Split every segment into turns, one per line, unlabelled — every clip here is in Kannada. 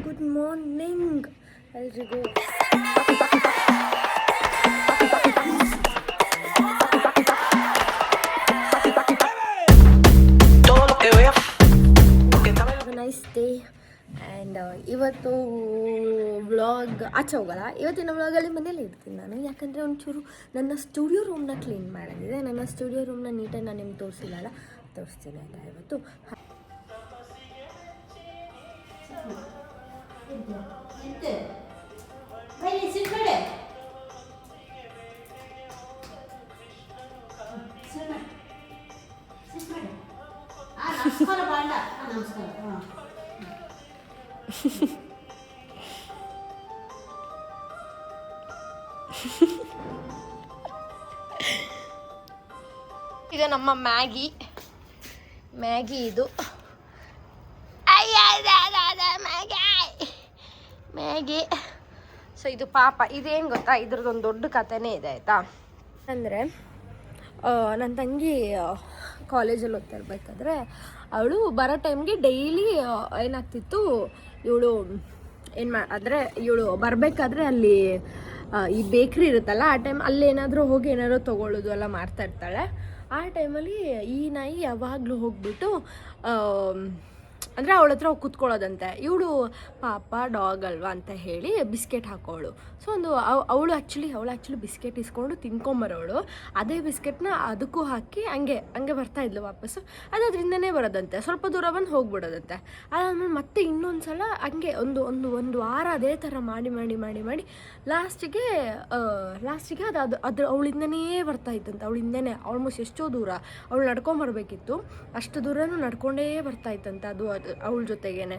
ಗುಡ್ ಮಾರ್ನಿಂಗ್ ಎಲ್ರಿಗೂ. ನೈಸ್ ಡೇ ಆ್ಯಂಡ್ ಇವತ್ತು ವ್ಲಾಗ್ ಆಚೆ ಹೋಗಲ್ಲ. ಇವತ್ತಿನ ವ್ಲಾಗಲ್ಲಿ ಮನೇಲಿ ಇರ್ತೀನಿ ನಾನು, ಯಾಕಂದರೆ ಒಂಚೂರು ನನ್ನ ಸ್ಟುಡಿಯೋ ರೂಮ್ನ ಕ್ಲೀನ್ ಮಾಡೋದಿದೆ. ನನ್ನ ಸ್ಟುಡಿಯೋ ರೂಮ್ನ ನೀಟಾಗಿ ನಾನು ನಿಮ್ಗೆ ತೋರಿಸಿಲ್ಲ, ತೋರಿಸ್ತೀನಿ ಆಯಿತಾ ಇವತ್ತು. ಇದು ನಮ್ಮ ಮ್ಯಾಗಿ ಇದು ಮ್ಯಾಗಿ. ಸೊ ಇದು ಪಾಪ, ಇದೇನು ಗೊತ್ತಾ, ಇದ್ರದ್ದೊಂದು ದೊಡ್ಡ ಕಥೆನೇ ಇದೆ ಆಯಿತಾ. ಅಂದರೆ ನನ್ನ ತಂಗಿ ಕಾಲೇಜಲ್ಲಿ ಓದ್ತಾ ಇರಬೇಕಾದ್ರೆ ಅವಳು ಬರೋ ಟೈಮ್ಗೆ ಡೈಲಿ ಏನಾಗ್ತಿತ್ತು, ಇವಳು ಅಂದರೆ ಇವಳು ಬರಬೇಕಾದ್ರೆ ಅಲ್ಲಿ ಈ ಬೇಕ್ರಿ ಇರುತ್ತಲ್ಲ, ಆ ಟೈಮ್ ಅಲ್ಲಿ ಏನಾದರೂ ಹೋಗಿ ಏನಾದರೂ ತೊಗೊಳ್ಳೋದು ಎಲ್ಲ ಮಾಡ್ತಾ ಇರ್ತಾಳೆ. ಆ ಟೈಮಲ್ಲಿ ಈ ನಾಯಿ ಯಾವಾಗಲೂ ಹೋಗ್ಬಿಟ್ಟು ಅಂದರೆ ಅವಳ ಹತ್ರ ಹೋಗಿ ಕೂತ್ಕೊಳ್ಳೋದಂತೆ. ಇವಳು ಪಾಪ ಡಾಗ್ ಅಲ್ವಾ ಅಂತ ಹೇಳಿ ಬಿಸ್ಕೆಟ್ ಹಾಕೋಳು. ಸೊ ಅವಳು ಆ್ಯಕ್ಚುಲಿ ಬಿಸ್ಕೆಟ್ ಇಸ್ಕೊಂಡು ತಿನ್ಕೊಂಬರೋಳು. ಅದೇ ಬಿಸ್ಕೆಟ್ನ ಅದಕ್ಕೂ ಹಾಕಿ ಹಂಗೆ ಬರ್ತಾಯಿದ್ಲು ವಾಪಸ್ಸು. ಅದರಿಂದನೇ ಬರೋದಂತೆ, ಸ್ವಲ್ಪ ದೂರ ಬಂದು ಹೋಗ್ಬಿಡೋದಂತೆ. ಅದಾದ್ಮೇಲೆ ಮತ್ತೆ ಇನ್ನೊಂದು ಸಲ ಹಂಗೆ ಒಂದು ವಾರ ಅದೇ ಥರ ಮಾಡಿ ಲಾಸ್ಟಿಗೆ ಅದು ಅವಳಿಂದನೇ ಬರ್ತಾಯಿತ್ತಂತೆ. ಅವಳಿಂದನೇ ಆಲ್ಮೋಸ್ಟ್ ಎಷ್ಟೋ ದೂರ ಅವಳು ನಡ್ಕೊಂಬರ್ಬೇಕಿತ್ತು, ಅಷ್ಟು ದೂರನೂ ನಡ್ಕೊಂಡೇ ಬರ್ತಾಯಿತ್ತಂತೆ ಅದು ಅವಳ ಜೊತೆಗೇನೆ.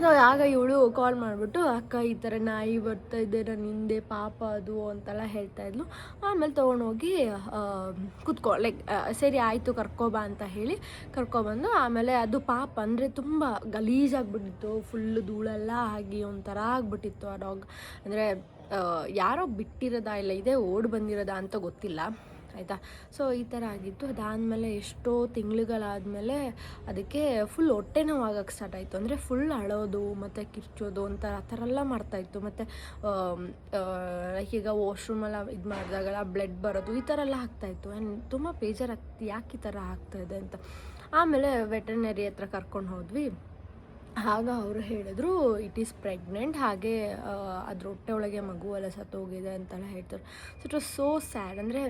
ಸೊ ಆಗ ಇವಳು ಕಾಲ್ ಮಾಡಿಬಿಟ್ಟು, ಅಕ್ಕ ಈ ಥರ ನಾಯಿ ಬರ್ತಾಯಿದ್ದೆ ನನ್ನ ಹಿಂದೆ, ಪಾಪ ಅದು ಅಂತೆಲ್ಲ ಹೇಳ್ತಾಯಿದ್ಲು. ಆಮೇಲೆ ತೊಗೊಂಡೋಗಿ ಸರಿ ಆಯಿತು ಕರ್ಕೊಬಾ ಅಂತ ಹೇಳಿ ಕರ್ಕೊಬಂದು, ಆಮೇಲೆ ಅದು ಪಾಪ ಅಂದರೆ ತುಂಬ ಗಲೀಜಾಗ್ಬಿಟ್ಟಿತ್ತು, ಫುಲ್ಲು ಧೂಳೆಲ್ಲ ಆಗಿ ಒಂಥರ ಆಗ್ಬಿಟ್ಟಿತ್ತು ಆ ಡಾಗ್. ಅಂದರೆ ಯಾರೋ ಬಿಟ್ಟಿರೋದಾ ಇಲ್ಲ ಇದೇ ಓಡಿ ಬಂದಿರೋದಾ ಅಂತ ಗೊತ್ತಿಲ್ಲ ಆಯಿತಾ. ಸೊ ಈ ಥರ ಆಗಿತ್ತು. ಅದಾದಮೇಲೆ ಎಷ್ಟೋ ತಿಂಗಳುಗಳಾದಮೇಲೆ ಅದಕ್ಕೆ ಫುಲ್ ಹೊಟ್ಟೆ ನೋವಾಗಕ್ಕೆ ಸ್ಟಾರ್ಟ್ ಆಯಿತು. ಅಂದರೆ ಫುಲ್ ಅಳೋದು ಮತ್ತು ಕಿರ್ಚೋದು ಅಂತ ಆ ಥರ ಎಲ್ಲ ಮಾಡ್ತಾಯಿತ್ತು. ಮತ್ತು ಈಗ ವಾಶ್ರೂಮೆಲ್ಲ ಇದು ಮಾಡಿದಾಗೆಲ್ಲ ಬ್ಲಡ್ ಬರೋದು ಈ ಥರ ಎಲ್ಲ ಆಗ್ತಾಯಿತ್ತು. ಆ್ಯಂಡ್ ತುಂಬ ಬೇಜಾರಾಗ್ತಿ ಯಾಕೆ ಈ ಥರ ಆಗ್ತಾಯಿದೆ ಅಂತ. ಆಮೇಲೆ ವೆಟರ್ನರಿ ಹತ್ರ ಕರ್ಕೊಂಡು ಹೋದ್ವಿ. ಆಗ ಅವರು ಹೇಳಿದ್ರು ಇಟ್ ಈಸ್ ಪ್ರೆಗ್ನೆಂಟ್, ಹಾಗೆ ಅದ್ರ ಹೊಟ್ಟೆ ಒಳಗೆ ಮಗು ಎಲ್ಲ ಸತ್ತೋಗಿದೆ ಅಂತೆಲ್ಲ ಹೇಳ್ತಾರೆ. So it was so sad. ಅಂದರೆ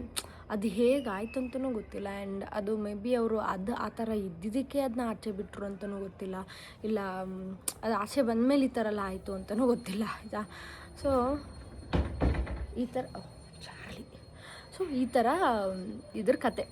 ಅದು ಹೇಗಾಯ್ತು ಅಂತಲೂ ಗೊತ್ತಿಲ್ಲ. ಆ್ಯಂಡ್ ಅದು ಮೇ ಬಿ ಅವರು ಆ ಥರ ಇದ್ದಿದ್ದಕ್ಕೆ ಅದನ್ನ ಆಚೆ ಬಿಟ್ಟರು ಅಂತಲೂ ಗೊತ್ತಿಲ್ಲ, ಇಲ್ಲ ಅದು ಆಚೆ ಬಂದಮೇಲೆ ಈ ಥರ ಎಲ್ಲ ಆಯಿತು ಅಂತಲೂ ಗೊತ್ತಿಲ್ಲ ಆಯಿತಾ. ಸೊ ಈ ಥರ ಈ ಥರ ಇದ್ರ ಕತೆ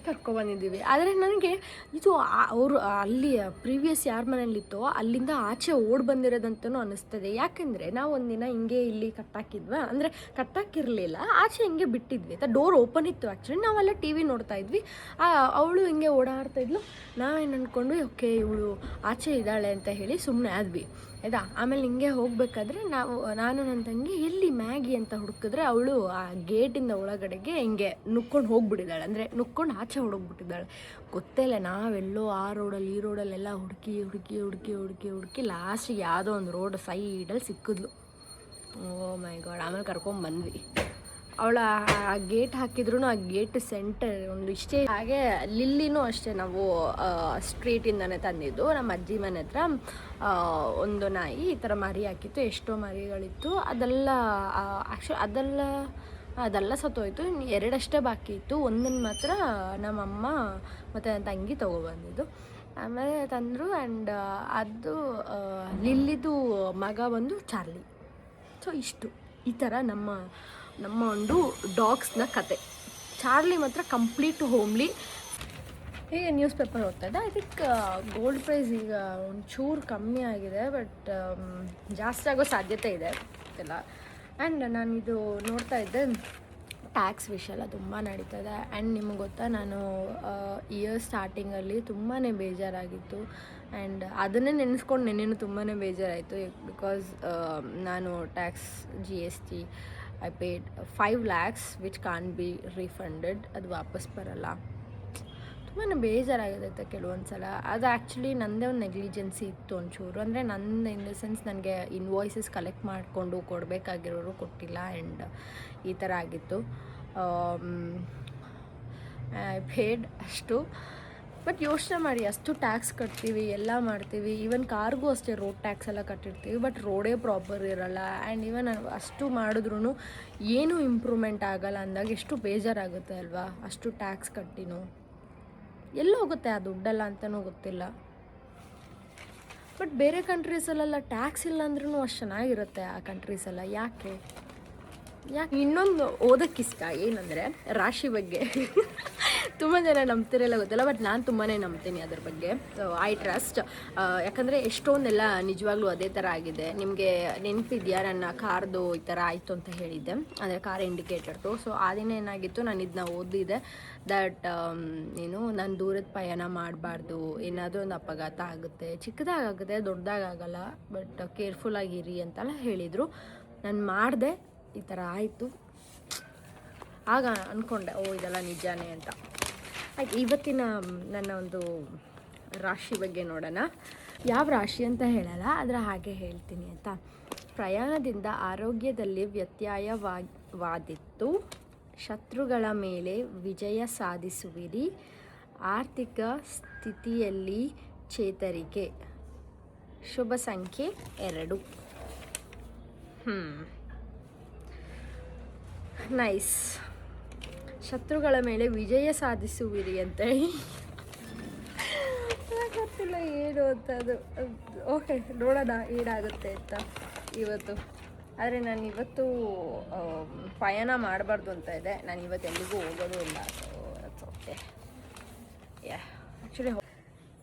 ಕರ್ಕೊಬಂದಿದ್ದೀವಿ. ಆದರೆ ನನಗೆ ಇದು ಅವರು ಅಲ್ಲಿ ಪ್ರೀವಿಯಸ್ ಯಾರ ಮನೇಲಿತ್ತೋ ಅಲ್ಲಿಂದ ಆಚೆ ಓಡಿ ಬಂದಿರೋದಂತನೂ ಅನ್ನಿಸ್ತದೆ. ಯಾಕೆಂದರೆ ನಾವು ಒಂದಿನ ಹಿಂಗೆ ಇಲ್ಲಿ ಕಟ್ಟಾಕಿದ್ವಿ, ಅಂದರೆ ಕಟ್ಟಾಕಿರಲಿಲ್ಲ, ಆಚೆ ಹಿಂಗೆ ಬಿಟ್ಟಿದ್ವಿ ಆಯಿತಾ. ಡೋರ್ ಓಪನ್ ಇತ್ತು ಆ್ಯಕ್ಚುಲಿ, ನಾವೆಲ್ಲ ಟಿ ವಿ ನೋಡ್ತಾಯಿದ್ವಿ. ಅವಳು ಹಿಂಗೆ ಓಡಾಡ್ತಾಯಿದ್ಲು. ನಾವೇನು ಅಂದ್ಕೊಂಡ್ವಿ, ಓಕೆ ಇವಳು ಆಚೆ ಇದ್ದಾಳೆ ಅಂತ ಹೇಳಿ ಸುಮ್ಮನೆ ಆದ್ವಿ ಆಯಿತಾ. ಆಮೇಲೆ ಹಿಂಗೆ ಹೋಗಬೇಕಾದ್ರೆ ನಾನು ನನ್ನ ತಂಗಿ ಎಲ್ಲಿ ಮ್ಯಾಗಿ ಅಂತ ಹುಡುಕಿದ್ರೆ ಅವಳು ಆ ಗೇಟಿಂದ ಒಳಗಡೆಗೆ ಹಿಂಗೆ ನುಕ್ಕೊಂಡು ಹೋಗ್ಬಿಟ್ಟಿದ್ದಾಳೆ, ಅಂದರೆ ನುಕ್ಕೊಂಡು ಆಚೆ ಹೊಡೋಗ್ಬಿಟ್ಟಿದ್ದಾಳೆ. ಗೊತ್ತೇ ಇಲ್ಲ, ನಾವೆಲ್ಲೋ ಆ ರೋಡಲ್ಲಿ ಈ ರೋಡಲ್ಲೆಲ್ಲ ಹುಡುಕಿ ಲಾಸ್ಟಿಗೆ ಯಾವುದೋ ಒಂದು ರೋಡ್ ಸೈಡಲ್ಲಿ ಸಿಕ್ಕಿದ್ಲು. ಓ ಮೈ ಗಾಡ್. ಆಮೇಲೆ ಕರ್ಕೊಂಬಂದ್ವಿ. ಅವಳ ಆ ಗೇಟ್ ಹಾಕಿದ್ರು ಆ ಗೇಟ್ ಸೆಂಟರ್ ಒಂದು ಇಷ್ಟೇ. ಹಾಗೆ ಲಿಲ್ಲಿನೂ ಅಷ್ಟೇ, ನಾವು ಸ್ಟ್ರೀಟಿಂದನೇ ತಂದಿದ್ದು. ನಮ್ಮ ಅಜ್ಜಿ ಮನೆ ಹತ್ರ ಒಂದು ನಾಯಿ ಈ ಥರ ಮರಿ ಹಾಕಿತ್ತು, ಎಷ್ಟೋ ಮರಿಗಳಿತ್ತು. ಅದೆಲ್ಲ ಸತ್ತೋಯ್ತು. ಎರಡಷ್ಟೇ ಬಾಕಿ ಇತ್ತು. ಒಂದನ್ನು ಮಾತ್ರ ನಮ್ಮಮ್ಮ ಮತ್ತು ನನ್ನ ತಂಗಿ ತೊಗೊಬಂದಿದ್ದು. ಆಮೇಲೆ ತಂದರು. ಆ್ಯಂಡ್ ಅದು ಲಿಲ್ಲಿದು ಮಗ ಬಂದು ಚಾರ್ಲಿ. ಸೊ ಈ ಥರ ನಮ್ಮ ಒಂದು ಡಾಗ್ಸ್ನ ಕತೆ. ಚಾರ್ಲಿ ಮಾತ್ರ ಕಂಪ್ಲೀಟ್ ಹೋಮ್ಲಿ. ಹೀಗೆ ನ್ಯೂಸ್ ಪೇಪರ್ ಓದ್ತಾಯಿದ್ದೆ. ಐ ಥಿಂಕ್ ಗೋಲ್ಡ್ ಪ್ರೈಸ್ ಈಗ ಒಂಚೂರು ಕಮ್ಮಿ ಆಗಿದೆ, ಬಟ್ ಜಾಸ್ತಿ ಆಗೋ ಸಾಧ್ಯತೆ ಇದೆ ಗೊತ್ತಿಲ್ಲ. ಆ್ಯಂಡ್ ನಾನಿದು ನೋಡ್ತಾ ಇದ್ದೆ, ಟ್ಯಾಕ್ಸ್ ವಿಷಯ ಎಲ್ಲ ತುಂಬ ನಡೀತಾ ಇದೆ. ಆ್ಯಂಡ್ ನಿಮಗೆ ಗೊತ್ತಾ, ನಾನು ಇಯರ್ ಸ್ಟಾರ್ಟಿಂಗಲ್ಲಿ ತುಂಬಾ ಬೇಜಾರಾಗಿತ್ತು. ಆ್ಯಂಡ್ ಅದನ್ನೇ ನೆನೆಸ್ಕೊಂಡು ನೆನ್ನೆನೂ ತುಂಬಾ ಬೇಜಾರಾಯಿತು. ಬಿಕಾಸ್ ನಾನು tax GST I paid 5 lakhs which can't be refunded. ಅದು ವಾಪಸ್ ಬರಲ್ಲ. ತುಂಬಾ ಬೇಜಾರಾಗುತ್ತೆ ಕೆಲವೊಂದು ಸಲ. ಅದು ಆ್ಯಕ್ಚುಲಿ ನನ್ನದೇ ಒಂದು ನೆಗ್ಲಿಜೆನ್ಸಿ ಇತ್ತು ಒಂಚೂರು. ಅಂದರೆ ನನ್ನ ಇನ್ ದ ಸೆನ್ಸ್ ನನಗೆ ಇನ್ವಾಯ್ಸಸ್ ಕಲೆಕ್ಟ್ ಮಾಡಿಕೊಂಡು ಕೊಡಬೇಕಾಗಿರೋರು ಕೊಟ್ಟಿಲ್ಲ ಆ್ಯಂಡ್ ಈ ಥರ ಆಗಿತ್ತು. ಐ ಪೇಡ್ ಅಷ್ಟು. ಬಟ್ ಯೋಚನೆ ಮಾಡಿ, ಅಷ್ಟು ಟ್ಯಾಕ್ಸ್ ಕಟ್ತೀವಿ, ಎಲ್ಲ ಮಾಡ್ತೀವಿ. ಈವನ್ ಕಾರ್ಗೂ ಅಷ್ಟೇ ರೋಡ್ ಟ್ಯಾಕ್ಸ್ ಎಲ್ಲ ಕಟ್ಟಿರ್ತೀವಿ, ಬಟ್ ರೋಡೇ ಪ್ರಾಪರ್ ಇರೋಲ್ಲ. ಆ್ಯಂಡ್ ಈವನ್ ಅಷ್ಟು ಮಾಡಿದ್ರೂ ಏನೂ ಇಂಪ್ರೂವ್ಮೆಂಟ್ ಆಗೋಲ್ಲ ಅಂದಾಗ ಎಷ್ಟು ಬೇಜಾರಾಗುತ್ತೆ ಅಲ್ವಾ? ಅಷ್ಟು ಟ್ಯಾಕ್ಸ್ ಕಟ್ಟಿನೂ ಎಲ್ಲಿ ಹೋಗುತ್ತೆ ಆ ದುಡ್ಡೆಲ್ಲ ಅಂತಲೂ ಗೊತ್ತಿಲ್ಲ. ಬಟ್ ಬೇರೆ ಕಂಟ್ರೀಸಲ್ಲೆಲ್ಲ ಟ್ಯಾಕ್ಸ್ ಇಲ್ಲ ಅಂದ್ರೂ ಅಷ್ಟು ಚೆನ್ನಾಗಿರುತ್ತೆ ಆ ಕಂಟ್ರೀಸೆಲ್ಲ. ಯಾಕೆ ಇನ್ನೊಂದು ಓದೋಕ್ಕಿಷ್ಟ ಏನಂದರೆ ರಾಶಿ ಬಗ್ಗೆ. ತುಂಬ ಜನ ನಂಬ್ತಿರಲ್ಲ ಗೊತ್ತಿಲ್ಲ, ಬಟ್ ನಾನು ತುಂಬಾ ನಂಬ್ತೀನಿ ಅದ್ರ ಬಗ್ಗೆ. So I trust. ಯಾಕಂದರೆ ಎಷ್ಟೊಂದೆಲ್ಲ ನಿಜವಾಗ್ಲೂ ಅದೇ ಥರ ಆಗಿದೆ. ನಿಮಗೆ ನೆನಪಿದೆಯಾ ನನ್ನ ಕಾರ್ದು ಈ ಥರ ಆಯಿತು ಅಂತ ಹೇಳಿದ್ದೆ, ಅಂದರೆ ಕಾರ್ ಇಂಡಿಕೇಟರ್ದು. ಸೊ ಆ ದಿನ ಏನಾಗಿತ್ತು, ನಾನು ಇದನ್ನ ಓದಿದೆ ದಟ್ ನಾನು ದೂರದ ಪಯಣ ಮಾಡಬಾರ್ದು, ಏನಾದರೂ ಒಂದು ಅಪಘಾತ ಆಗುತ್ತೆ, ಚಿಕ್ಕದಾಗುತ್ತೆ ದೊಡ್ಡದಾಗಲ್ಲ, ಬಟ್ ಕೇರ್ಫುಲ್ಲಾಗಿರಿ ಅಂತೆಲ್ಲ ಹೇಳಿದರು. ನಾನು ಮಾಡಿದೆ, ಈ ಥರ ಆಯಿತು. ಆಗ ಅಂದ್ಕೊಂಡೆ ಇದೆಲ್ಲ ನಿಜಾನೇ ಅಂತ. ಆಯ್ತು, ಇವತ್ತಿನ ನನ್ನ ಒಂದು ರಾಶಿ ಬಗ್ಗೆ ನೋಡೋಣ. ಯಾವ ರಾಶಿ ಅಂತ ಹೇಳಲ್ಲ, ಆದರೆ ಹಾಗೆ ಹೇಳ್ತೀನಿ ಅಂತ. ಪ್ರಯಾಣದಿಂದ ಆರೋಗ್ಯದಲ್ಲಿ ವ್ಯತ್ಯಯವಾದಿತ್ತು, ಶತ್ರುಗಳ ಮೇಲೆ ವಿಜಯ ಸಾಧಿಸುವಿರಿ, ಆರ್ಥಿಕ ಸ್ಥಿತಿಯಲ್ಲಿ ಚೇತರಿಕೆ, ಶುಭ ಸಂಖ್ಯೆ 2. ನೈಸ್. ಶತ್ರುಗಳ ಮೇಲೆ ವಿಜಯ ಸಾಧಿಸುವಿರಿ ಅಂತ ಗೊತ್ತಿಲ್ಲ ಏನು ಅಂತ ಅದು. ಓಕೆ, ನೋಡೋಣ ಏನಾಗುತ್ತೆ ಅಂತ ಇವತ್ತು. ಆದರೆ ನಾನು ಇವತ್ತು ಪಯಣ ಮಾಡಬಾರ್ದು ಅಂತ ಇದೆ. ನಾನು ಇವತ್ತು ಎಲ್ಲಿಗೂ ಹೋಗೋದು ಇಲ್ಲ. ಸೊ ಓಕೆ, ಆ್ಯಕ್ಚುಲಿ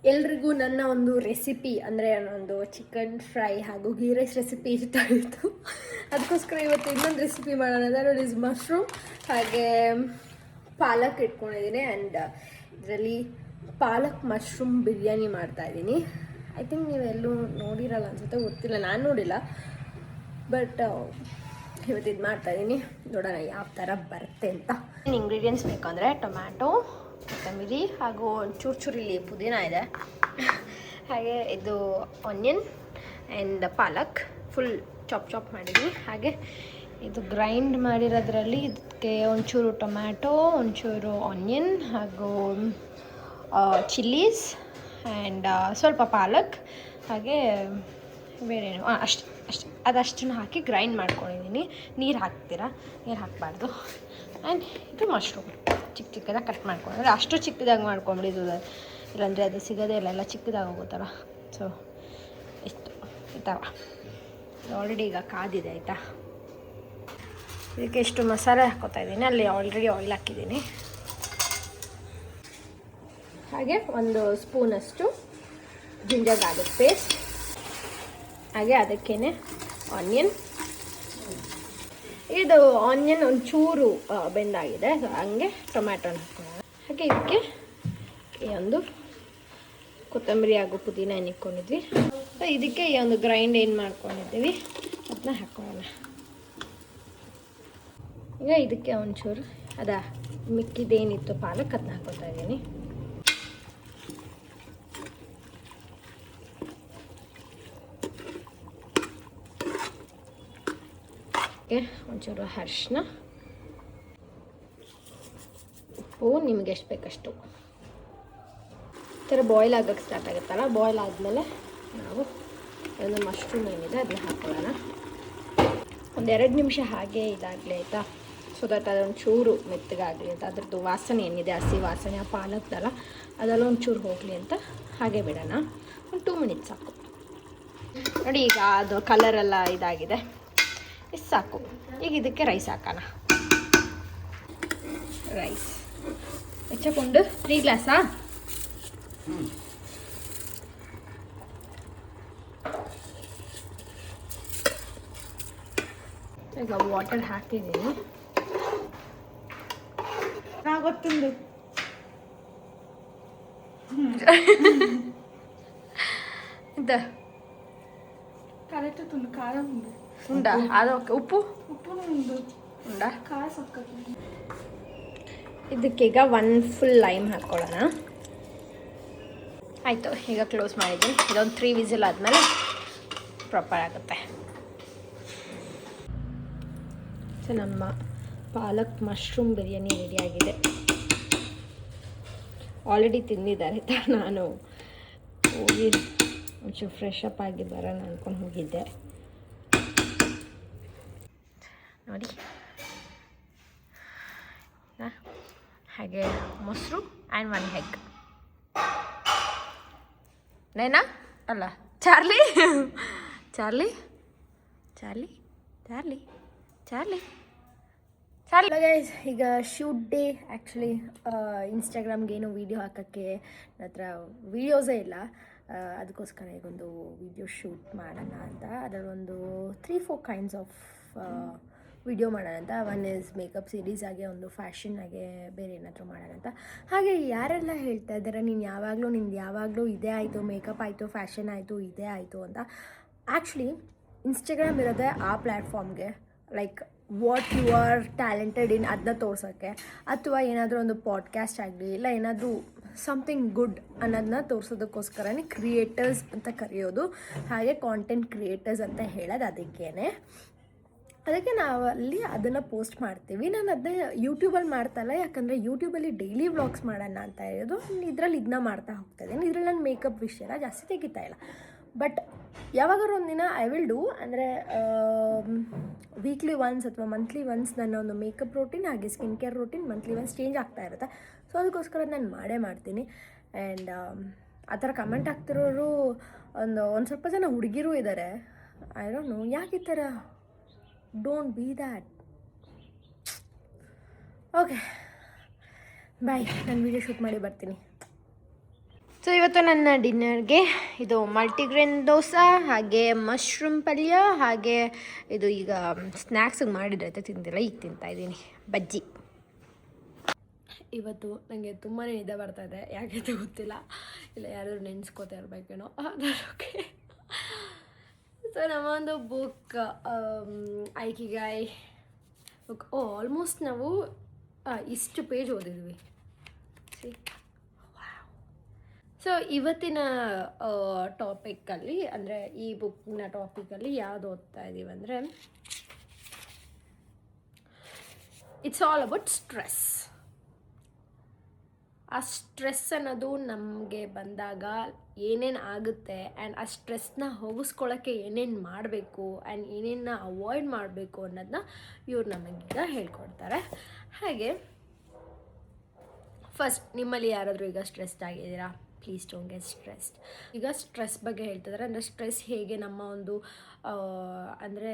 ಎಲ್ರಿಗೂ ನನ್ನ ಒಂದು ರೆಸಿಪಿ ಅಂದರೆ ಒಂದು ಚಿಕನ್ ಫ್ರೈ ಹಾಗೂ ಗೀ ರೈಸ್ ರೆಸಿಪಿ ಇಷ್ಟ ಆಯಿತು. ಅದಕ್ಕೋಸ್ಕರ ಇವತ್ತು ಇನ್ನೊಂದು ರೆಸಿಪಿ ಮಾಡೋಣ. ದಟ್ ಈಸ್ ಮಶ್ರೂಮ್ ಹಾಗೆ ಪಾಲಕ್ ಇಟ್ಕೊಂಡಿದ್ದೀನಿ. ಆ್ಯಂಡ್ ಇದರಲ್ಲಿ ಪಾಲಕ್ ಮಶ್ರೂಮ್ ಬಿರಿಯಾನಿ ಮಾಡ್ತಾಯಿದ್ದೀನಿ. ಐ ಥಿಂಕ್ ನೀವೆಲ್ಲೂ ನೋಡಿರಲ್ಲ ಅನ್ಸುತ್ತೆ, ಗೊತ್ತಿಲ್ಲ, ನಾನು ನೋಡಿಲ್ಲ. ಬಟ್ ಇವತ್ತು ಇದು ಮಾಡ್ತಾಯಿದ್ದೀನಿ, ನೋಡೋಣ ಯಾವ ಥರ ಬರುತ್ತೆ ಅಂತ. ಇಂಗ್ರೀಡಿಯೆಂಟ್ಸ್ ಬೇಕು ಅಂದರೆ ಟೊಮ್ಯಾಟೊ, ಕೊತ್ತಂಬರಿ ಹಾಗೂ ಚೂರು ಇಲ್ಲಿ ಪುದೀನ ಇದೆ, ಹಾಗೆ ಇದು onion and palak full chop ಮಾಡಿದ್ವಿ. ಹಾಗೆ ಇದು ಗ್ರೈಂಡ್ ಮಾಡಿರೋದ್ರಲ್ಲಿ ಇದಕ್ಕೆ ಒಂಚೂರು ಟೊಮ್ಯಾಟೊ, ಒಂಚೂರು ಆನಿಯನ್ ಹಾಗೂ ಚಿಲ್ಲೀಸ್ ಆ್ಯಂಡ್ ಸ್ವಲ್ಪ ಪಾಲಕ್, ಹಾಗೆ ಬೇರೇನು ಅದಷ್ಟನ್ನು ಹಾಕಿ ಗ್ರೈಂಡ್ ಮಾಡ್ಕೊಂಡಿದ್ದೀನಿ. ನೀರು ಹಾಕ್ತೀರಾ, ನೀರು ಹಾಕಬಾರ್ದು. ಆ್ಯಂಡ್ ಇದು ಮಶ್ರೂಮ್ ಚಿಕ್ಕದಾಗಿ ಕಟ್ ಮಾಡ್ಕೊಂಡ್ರೆ, ಅಷ್ಟು ಚಿಕ್ಕದಾಗಿ ಮಾಡ್ಕೊಂಬಿಡಿದು, ಇಲ್ಲಾಂದರೆ ಅದು ಸಿಗೋದೇ ಇಲ್ಲ, ಎಲ್ಲ ಚಿಕ್ಕದಾಗಿ ಹೋಗುತ್ತಲ್ಲ. ಸೊ ಇಷ್ಟು ಈ ಥರ ಆಲ್ರೆಡಿ ಈಗ ಕಾದಿದೆ ಆಯಿತಾ. ಇದಕ್ಕೆ ಎಷ್ಟು ಮಸಾಲೆ ಹಾಕೋತಾ ಇದ್ದೀನಿ, ಅಲ್ಲಿ ಆಲ್ರೆಡಿ ಆಯಿಲ್ ಹಾಕಿದ್ದೀನಿ. ಹಾಗೆ ಒಂದು ಸ್ಪೂನಷ್ಟು ಜಿಂಜರ್ ಗಾರ್ಲಿಕ್ ಪೇಸ್ಟ್, ಹಾಗೆ ಅದಕ್ಕೇ ಆನಿಯನ್. ಇದು ಆನಿಯನ್ ಒಂಚೂರು ಬೆಂದಾಗಿದೆ, ಸೊ ಹಂಗೆ ಟೊಮ್ಯಾಟೊನ ಹಾಕೋಣ. ಹಾಗೆ ಇದಕ್ಕೆ ಈ ಒಂದು ಕೊತ್ತಂಬರಿ ಹಾಗೂ ಪುದೀನ ಏನು ಇಟ್ಕೊಂಡಿದ್ವಿ, ಸೊ ಇದಕ್ಕೆ ಈ ಒಂದು ಗ್ರೈಂಡ್ ಏನು ಮಾಡ್ಕೊಂಡಿದ್ದೀವಿ ಅದನ್ನ ಹಾಕೊಳ್ಳೋಣ. ಈಗ ಇದಕ್ಕೆ ಒಂಚೂರು ಮಿಕ್ಕಿದೇನಿತ್ತು ಪಾಲಕ್ ಅದನ್ನ ಹಾಕೋತಾ ಇದ್ದೀನಿ. ಒಂಚೂರು ಅರಿಶಿನ, ಉಪ್ಪು ನಿಮಗೆ ಎಷ್ಟು ಬೇಕಷ್ಟು. ಈ ಥರ ಬಾಯ್ಲ್ ಆಗೋಕ್ಕೆ ಸ್ಟಾರ್ಟ್ ಆಗುತ್ತಲ್ಲ, ಬಾಯ್ಲ್ ಆದಮೇಲೆ ನಾವು ಒಂದು ಮಶ್ರೂಮ್ ಏನಿದೆ ಅದನ್ನ ಹಾಕೊಳ್ಳೋಣ. ಒಂದು 2 ನಿಮಿಷ ಹಾಗೆ ಇದಾಗಲಿ ಆಯಿತಾ, ಸೊ ದಟ್ ಅದೊಂದು ಚೂರು ಮೆತ್ತಗಾಗಲಿ ಅಂತ. ಅದ್ರದ್ದು ವಾಸನೆ ಏನಿದೆ, ಹಸಿ ವಾಸನೆ ಆ ಪಾಲಕ್ದಲ್ಲ ಅದೆಲ್ಲ ಒಂಚೂರು ಹೋಗಲಿ ಅಂತ ಹಾಗೆ ಬಿಡೋಣ. ಒಂದು 2 ಮಿನಿಟ್ಸ್ ಸಾಕು. ನೋಡಿ ಈಗ ಅದು ಕಲರೆಲ್ಲ ಇದಾಗಿದೆ, ಇಷ್ಟು ಸಾಕು. ಈಗ ಇದಕ್ಕೆ ರೈಸ್ ಹಾಕೋಣ. ರೈಸ್ ಹೆಚ್ಚಕೊಂಡು 3 ಗ್ಲಾಸಾ? ಈಗ ವಾಟರ್ ಹಾಕಿದ್ದೀನಿ.
ಗೊತ್ತುಂಡು
ಇಂತ
ಕರೆಕ್ಟ್ ತುಂಡು ಖಾರ ಉಂಡು
ಉಂಡ ಅದು ಓಕೆ. ಉಪ್ಪು
ಉಂಡು
ಉಂಡ
ಖಾರ ಸಕ್ಕತ್ತು.
ಇದಕ್ಕೀಗ 1 ಫುಲ್ ಲೈಮ್ ಹಾಕ್ಕೊಳ್ಳೋಣ. ಆಯಿತು, ಈಗ ಕ್ಲೋಸ್ ಮಾಡಿದ್ದೀನಿ. ಇದೊಂದು 3 ವಿಸಿಲ್ ಆದಮೇಲೆ ಪ್ರಾಪರ್ ಆಗುತ್ತೆ. ಸೊ ನಮ್ಮ ಪಾಲಕ್ ಮಶ್ರೂಮ್ ಬಿರಿಯಾನಿ ರೆಡಿಯಾಗಿದೆ. ಆಲ್ರೆಡಿ ತಿಂದಿದ್ದಾರೆ ಆಯಿತಾ. ನಾನು ಹೋಗಿ ಒಂಚೂರು ಫ್ರೆಶ್ ಅಪ್ ಆಗಿ ಬರೋಣ ಅಂದ್ಕೊಂಡು ಹೋಗಿದ್ದೆ. ನೋಡಿ, ಹಾಗೆ ಮೊಸರು ಆ್ಯಂಡ್ 1 ಎಗ್. ನೈನಾ ಅಲ್ಲ, Charlie Charlie Charlie Charlie Charlie Charlie. Guys, ಈಗ ಶೂಟ್ ಡೇ. ಆ್ಯಕ್ಚುಲಿ ಇನ್ಸ್ಟಾಗ್ರಾಮ್ಗೆ ಏನೋ ವೀಡಿಯೋ ಹಾಕೋಕ್ಕೆ ನನ್ನ ಹತ್ರ ವೀಡಿಯೋಸೇ ಇಲ್ಲ. ಅದಕ್ಕೋಸ್ಕರ ಈಗೊಂದು ವೀಡಿಯೋ ಶೂಟ್ ಮಾಡೋಣ ಅಂತ. ಅದರಲ್ಲೊಂದು 3-4 ಕೈಂಡ್ಸ್ ಆಫ್ ವಿಡಿಯೋ ಮಾಡೋಣ ಅಂತ. ಒನ್ ಈಸ್ ಮೇಕಪ್ ಸೀರೀಸ್ ಆಗಿ, ಒಂದು ಫ್ಯಾಷನ್ ಆಗಿ, ಬೇರೆ ಏನಾದರೂ ಮಾಡೋಣ ಅಂತ. ಹಾಗೆ ಯಾರೆಲ್ಲ ಹೇಳ್ತಾ ಇದ್ದಾರೆ ನಿಂದು ಯಾವಾಗಲೂ ಇದೇ ಆಯಿತು, ಮೇಕಪ್ ಆಯಿತು, ಫ್ಯಾಷನ್ ಆಯಿತು, ಇದೇ ಆಯಿತು ಅಂತ. ಆ್ಯಕ್ಚುಲಿ ಇನ್ಸ್ಟಾಗ್ರಾಮ್ ಇರೋದೇ ಆ ಪ್ಲ್ಯಾಟ್ಫಾರ್ಮ್ಗೆ, like what you are talented in ಅದನ್ನ ತೋರ್ಸೋಕ್ಕೆ, ಅಥವಾ ಏನಾದರೂ ಒಂದು ಪಾಡ್ಕ್ಯಾಸ್ಟ್ ಆಗಲಿ, ಇಲ್ಲ ಏನಾದರೂ ಸಮಥಿಂಗ್ ಗುಡ್ ಅನ್ನೋದನ್ನ ತೋರಿಸೋದಕ್ಕೋಸ್ಕರನೇ ಕ್ರಿಯೇಟರ್ಸ್ ಅಂತ ಕರೆಯೋದು. ಹಾಗೆ ಕಾಂಟೆಂಟ್ ಕ್ರಿಯೇಟರ್ಸ್ ಅಂತ ಹೇಳೋದು ಅದಕ್ಕೆ ನಾವು ಅಲ್ಲಿ ಅದನ್ನು ಪೋಸ್ಟ್ ಮಾಡ್ತೀವಿ. ನಾನು ಅದನ್ನ ಯೂಟ್ಯೂಬಲ್ಲಿ ಮಾಡ್ತಾಯಿಲ್ಲ, ಯಾಕಂದರೆ ಯೂಟ್ಯೂಬಲ್ಲಿ ಡೈಲಿ ವ್ಲಾಗ್ಸ್ ಮಾಡೋಣ ಅಂತ ಹೇಳೋದು. ಇದರಲ್ಲಿ ಇದನ್ನ ಮಾಡ್ತಾ ಹೋಗ್ತಾಯಿದ್ದೀನಿ. ಇದರಲ್ಲಿ ನಾನು ಮೇಕಪ್ ವಿಷಯ ಜಾಸ್ತಿ ತೆಗಿತಾ ಇಲ್ಲ. ಬಟ್ ಯಾವಾಗಾದ್ರು ಒಂದಿನ ಐ ವಿಲ್ ಡೂ, ಅಂದರೆ ವೀಕ್ಲಿ ಒನ್ಸ್ ಅಥವಾ ಮಂತ್ಲಿ ಒನ್ಸ್ ನನ್ನ ಒಂದು ಮೇಕಪ್ ರೂಟೀನ್ ಹಾಗೆ skin care routine monthly once change ಆಗ್ತಾ ಇರುತ್ತೆ. ಸೊ ಅದಕ್ಕೋಸ್ಕರ ನಾನು ಮಾಡ್ತೀನಿ. ಆ್ಯಂಡ್ ಆ ಥರ ಕಮೆಂಟ್ ಆಗ್ತಿರೋರು ಒಂದು ಸ್ವಲ್ಪ ಜನ ಹುಡುಗಿರು ಇದ್ದಾರೆ. ಐ ಡೋಂಟ್ ನೋ ಯಾಕೆ ಈ ಥರ. Don't be that. ಓಕೆ, ಬಾಯ್. ನಾನು ವೀಡಿಯೋ ಶೂಟ್ ಮಾಡಿ ಬರ್ತೀನಿ. ಸೊ ಇವತ್ತು ನನ್ನ ಡಿನ್ನರ್ಗೆ ಇದು ಮಲ್ಟಿಗ್ರೇನ್ ದೋಸೆ, ಹಾಗೆ ಮಶ್ರೂಮ್ ಪಲ್ಯ, ಹಾಗೆ ಇದು ಈಗ ಸ್ನ್ಯಾಕ್ಸಿಗೆ ಮಾಡಿದ್ರೆ ತಿಂದಿಲ್ಲ, ಈಗ ತಿಂತಾಯಿದ್ದೀನಿ ಬಜ್ಜಿ. ಇವತ್ತು ನನಗೆ ತುಂಬಾ ನಿದ್ದೆ ಬರ್ತಾಯಿದೆ, ಯಾಕೆ ಗೊತ್ತಿಲ್ಲ. ಇಲ್ಲ ಯಾರಾದರೂ ನೆನೆಸ್ಕೋತಾ ಇರಬೇಕೇನೋ. ಓಕೆ. ಸೊ ನಮ್ಮ ಒಂದು ಬುಕ್ ಐಕಿಗಾಯ್ ಬುಕ್ ಆಲ್ಮೋಸ್ಟ್ ನಾವು ಇಷ್ಟು ಪೇಜ್ ಓದಿದ್ವಿ. ಸೊ ಇವತ್ತಿನ ಟಾಪಿಕಲ್ಲಿ, ಅಂದರೆ ಈ ಬುಕ್ನ ಟಾಪಿಕಲ್ಲಿ ಯಾವುದು ಓದ್ತಾ ಇದ್ದೀವಿ ಅಂದರೆ, ಇಟ್ಸ್ ಆಲ್ ಅಬೌಟ್ ಸ್ಟ್ರೆಸ್. ಆ ಸ್ಟ್ರೆಸ್ ಅನ್ನೋದು ನಮಗೆ ಬಂದಾಗ ಏನೇನು ಆಗುತ್ತೆ, ಆ್ಯಂಡ್ ಆ ಸ್ಟ್ರೆಸ್ನ ಹೋಗಿಸ್ಕೊಳ್ಳೋಕ್ಕೆ ಏನೇನು ಮಾಡಬೇಕು, ಆ್ಯಂಡ್ ಏನೇನ ಅವಾಯ್ಡ್ ಮಾಡಬೇಕು ಅನ್ನೋದನ್ನ ಇವ್ರು ನಮಗೀಗ ಹೇಳ್ಕೊಡ್ತಾರೆ. ಹಾಗೆ ಫಸ್ಟ್, ನಿಮ್ಮಲ್ಲಿ ಯಾರಾದರೂ ಈಗ ಸ್ಟ್ರೆಸ್ಡ್ ಆಗಿದ್ದೀರಾ? Please don't get stressed. ಈಗ ಸ್ಟ್ರೆಸ್ ಬಗ್ಗೆ ಹೇಳ್ತಿದ್ದಾರೆ. ಅಂದರೆ ಸ್ಟ್ರೆಸ್ ಹೇಗೆ ನಮ್ಮ ಒಂದು ಅಂದರೆ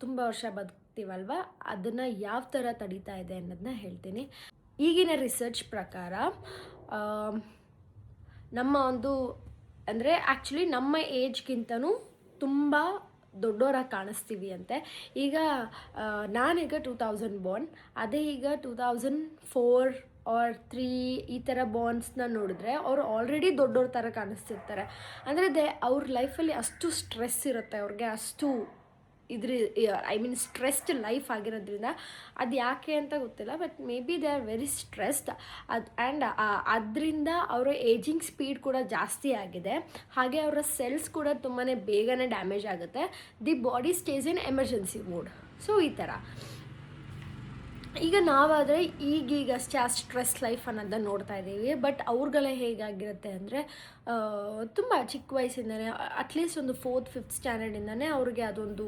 ತುಂಬ ವರ್ಷ ಬದುಕ್ತೀವಲ್ವ, ಅದನ್ನು ಯಾವ ಥರ ತಡೀತಾ ಇದೆ ಅನ್ನೋದನ್ನ ಹೇಳ್ತೀನಿ. ಈಗಿನ ರಿಸರ್ಚ್ ಪ್ರಕಾರ ನಮ್ಮ ಒಂದು ಅಂದರೆ ಆ್ಯಕ್ಚುಲಿ ನಮ್ಮ ಏಜ್ಗಿಂತನೂ ತುಂಬ ದೊಡ್ಡವರಾಗಿ ಕಾಣಿಸ್ತೀವಿ ಅಂತೆ. ಈಗ ನಾನೀಗ 2000 ಬಾರ್ನ್, ಅದೇ ಈಗ 2004 or 3 ಈ ಥರ ಬಾಂಡ್ಸ್ನ ನೋಡಿದ್ರೆ ಅವರು ಆಲ್ರೆಡಿ ದೊಡ್ಡವ್ರ ಥರ ಕಾಣಿಸ್ತಿರ್ತಾರೆ. ಅಂದರೆ ಅವ್ರ ಲೈಫಲ್ಲಿ ಅಷ್ಟು ಸ್ಟ್ರೆಸ್ ಇರುತ್ತೆ ಅವ್ರಿಗೆ, ಅಷ್ಟು ಐ ಮೀನ್ ಸ್ಟ್ರೆಸ್ಡ್ ಲೈಫ್ ಆಗಿರೋದ್ರಿಂದ. ಅದು ಯಾಕೆ ಅಂತ ಗೊತ್ತಿಲ್ಲ, but may be they are very stressed. And ಅದರಿಂದ ಅವರ ಏಜಿಂಗ್ ಸ್ಪೀಡ್ ಕೂಡ ಜಾಸ್ತಿ ಆಗಿದೆ. ಹಾಗೆ ಅವರ ಸೆಲ್ಸ್ ಕೂಡ ತುಂಬಾ ಬೇಗನೆ ಡ್ಯಾಮೇಜ್ ಆಗುತ್ತೆ. The body stays in emergency mode. So ಈ ಥರ ಈಗ ನಾವಾದರೆ ಈಗೀಗಷ್ಟೇ ಆ ಸ್ಟ್ರೆಸ್ ಲೈಫ್ ಅನ್ನೋದನ್ನ ನೋಡ್ತಾ ಇದ್ದೀವಿ. ಬಟ್ ಅವ್ರಿಗೆಲ್ಲ ಹೇಗಾಗಿರುತ್ತೆ ಅಂದರೆ, ತುಂಬ ಚಿಕ್ಕ ವಯಸ್ಸಿಂದನೇ, ಅಟ್ಲೀಸ್ಟ್ ಒಂದು 4th 5th ಸ್ಟ್ಯಾಂಡರ್ಡಿಂದನೇ ಅವ್ರಿಗೆ ಅದೊಂದು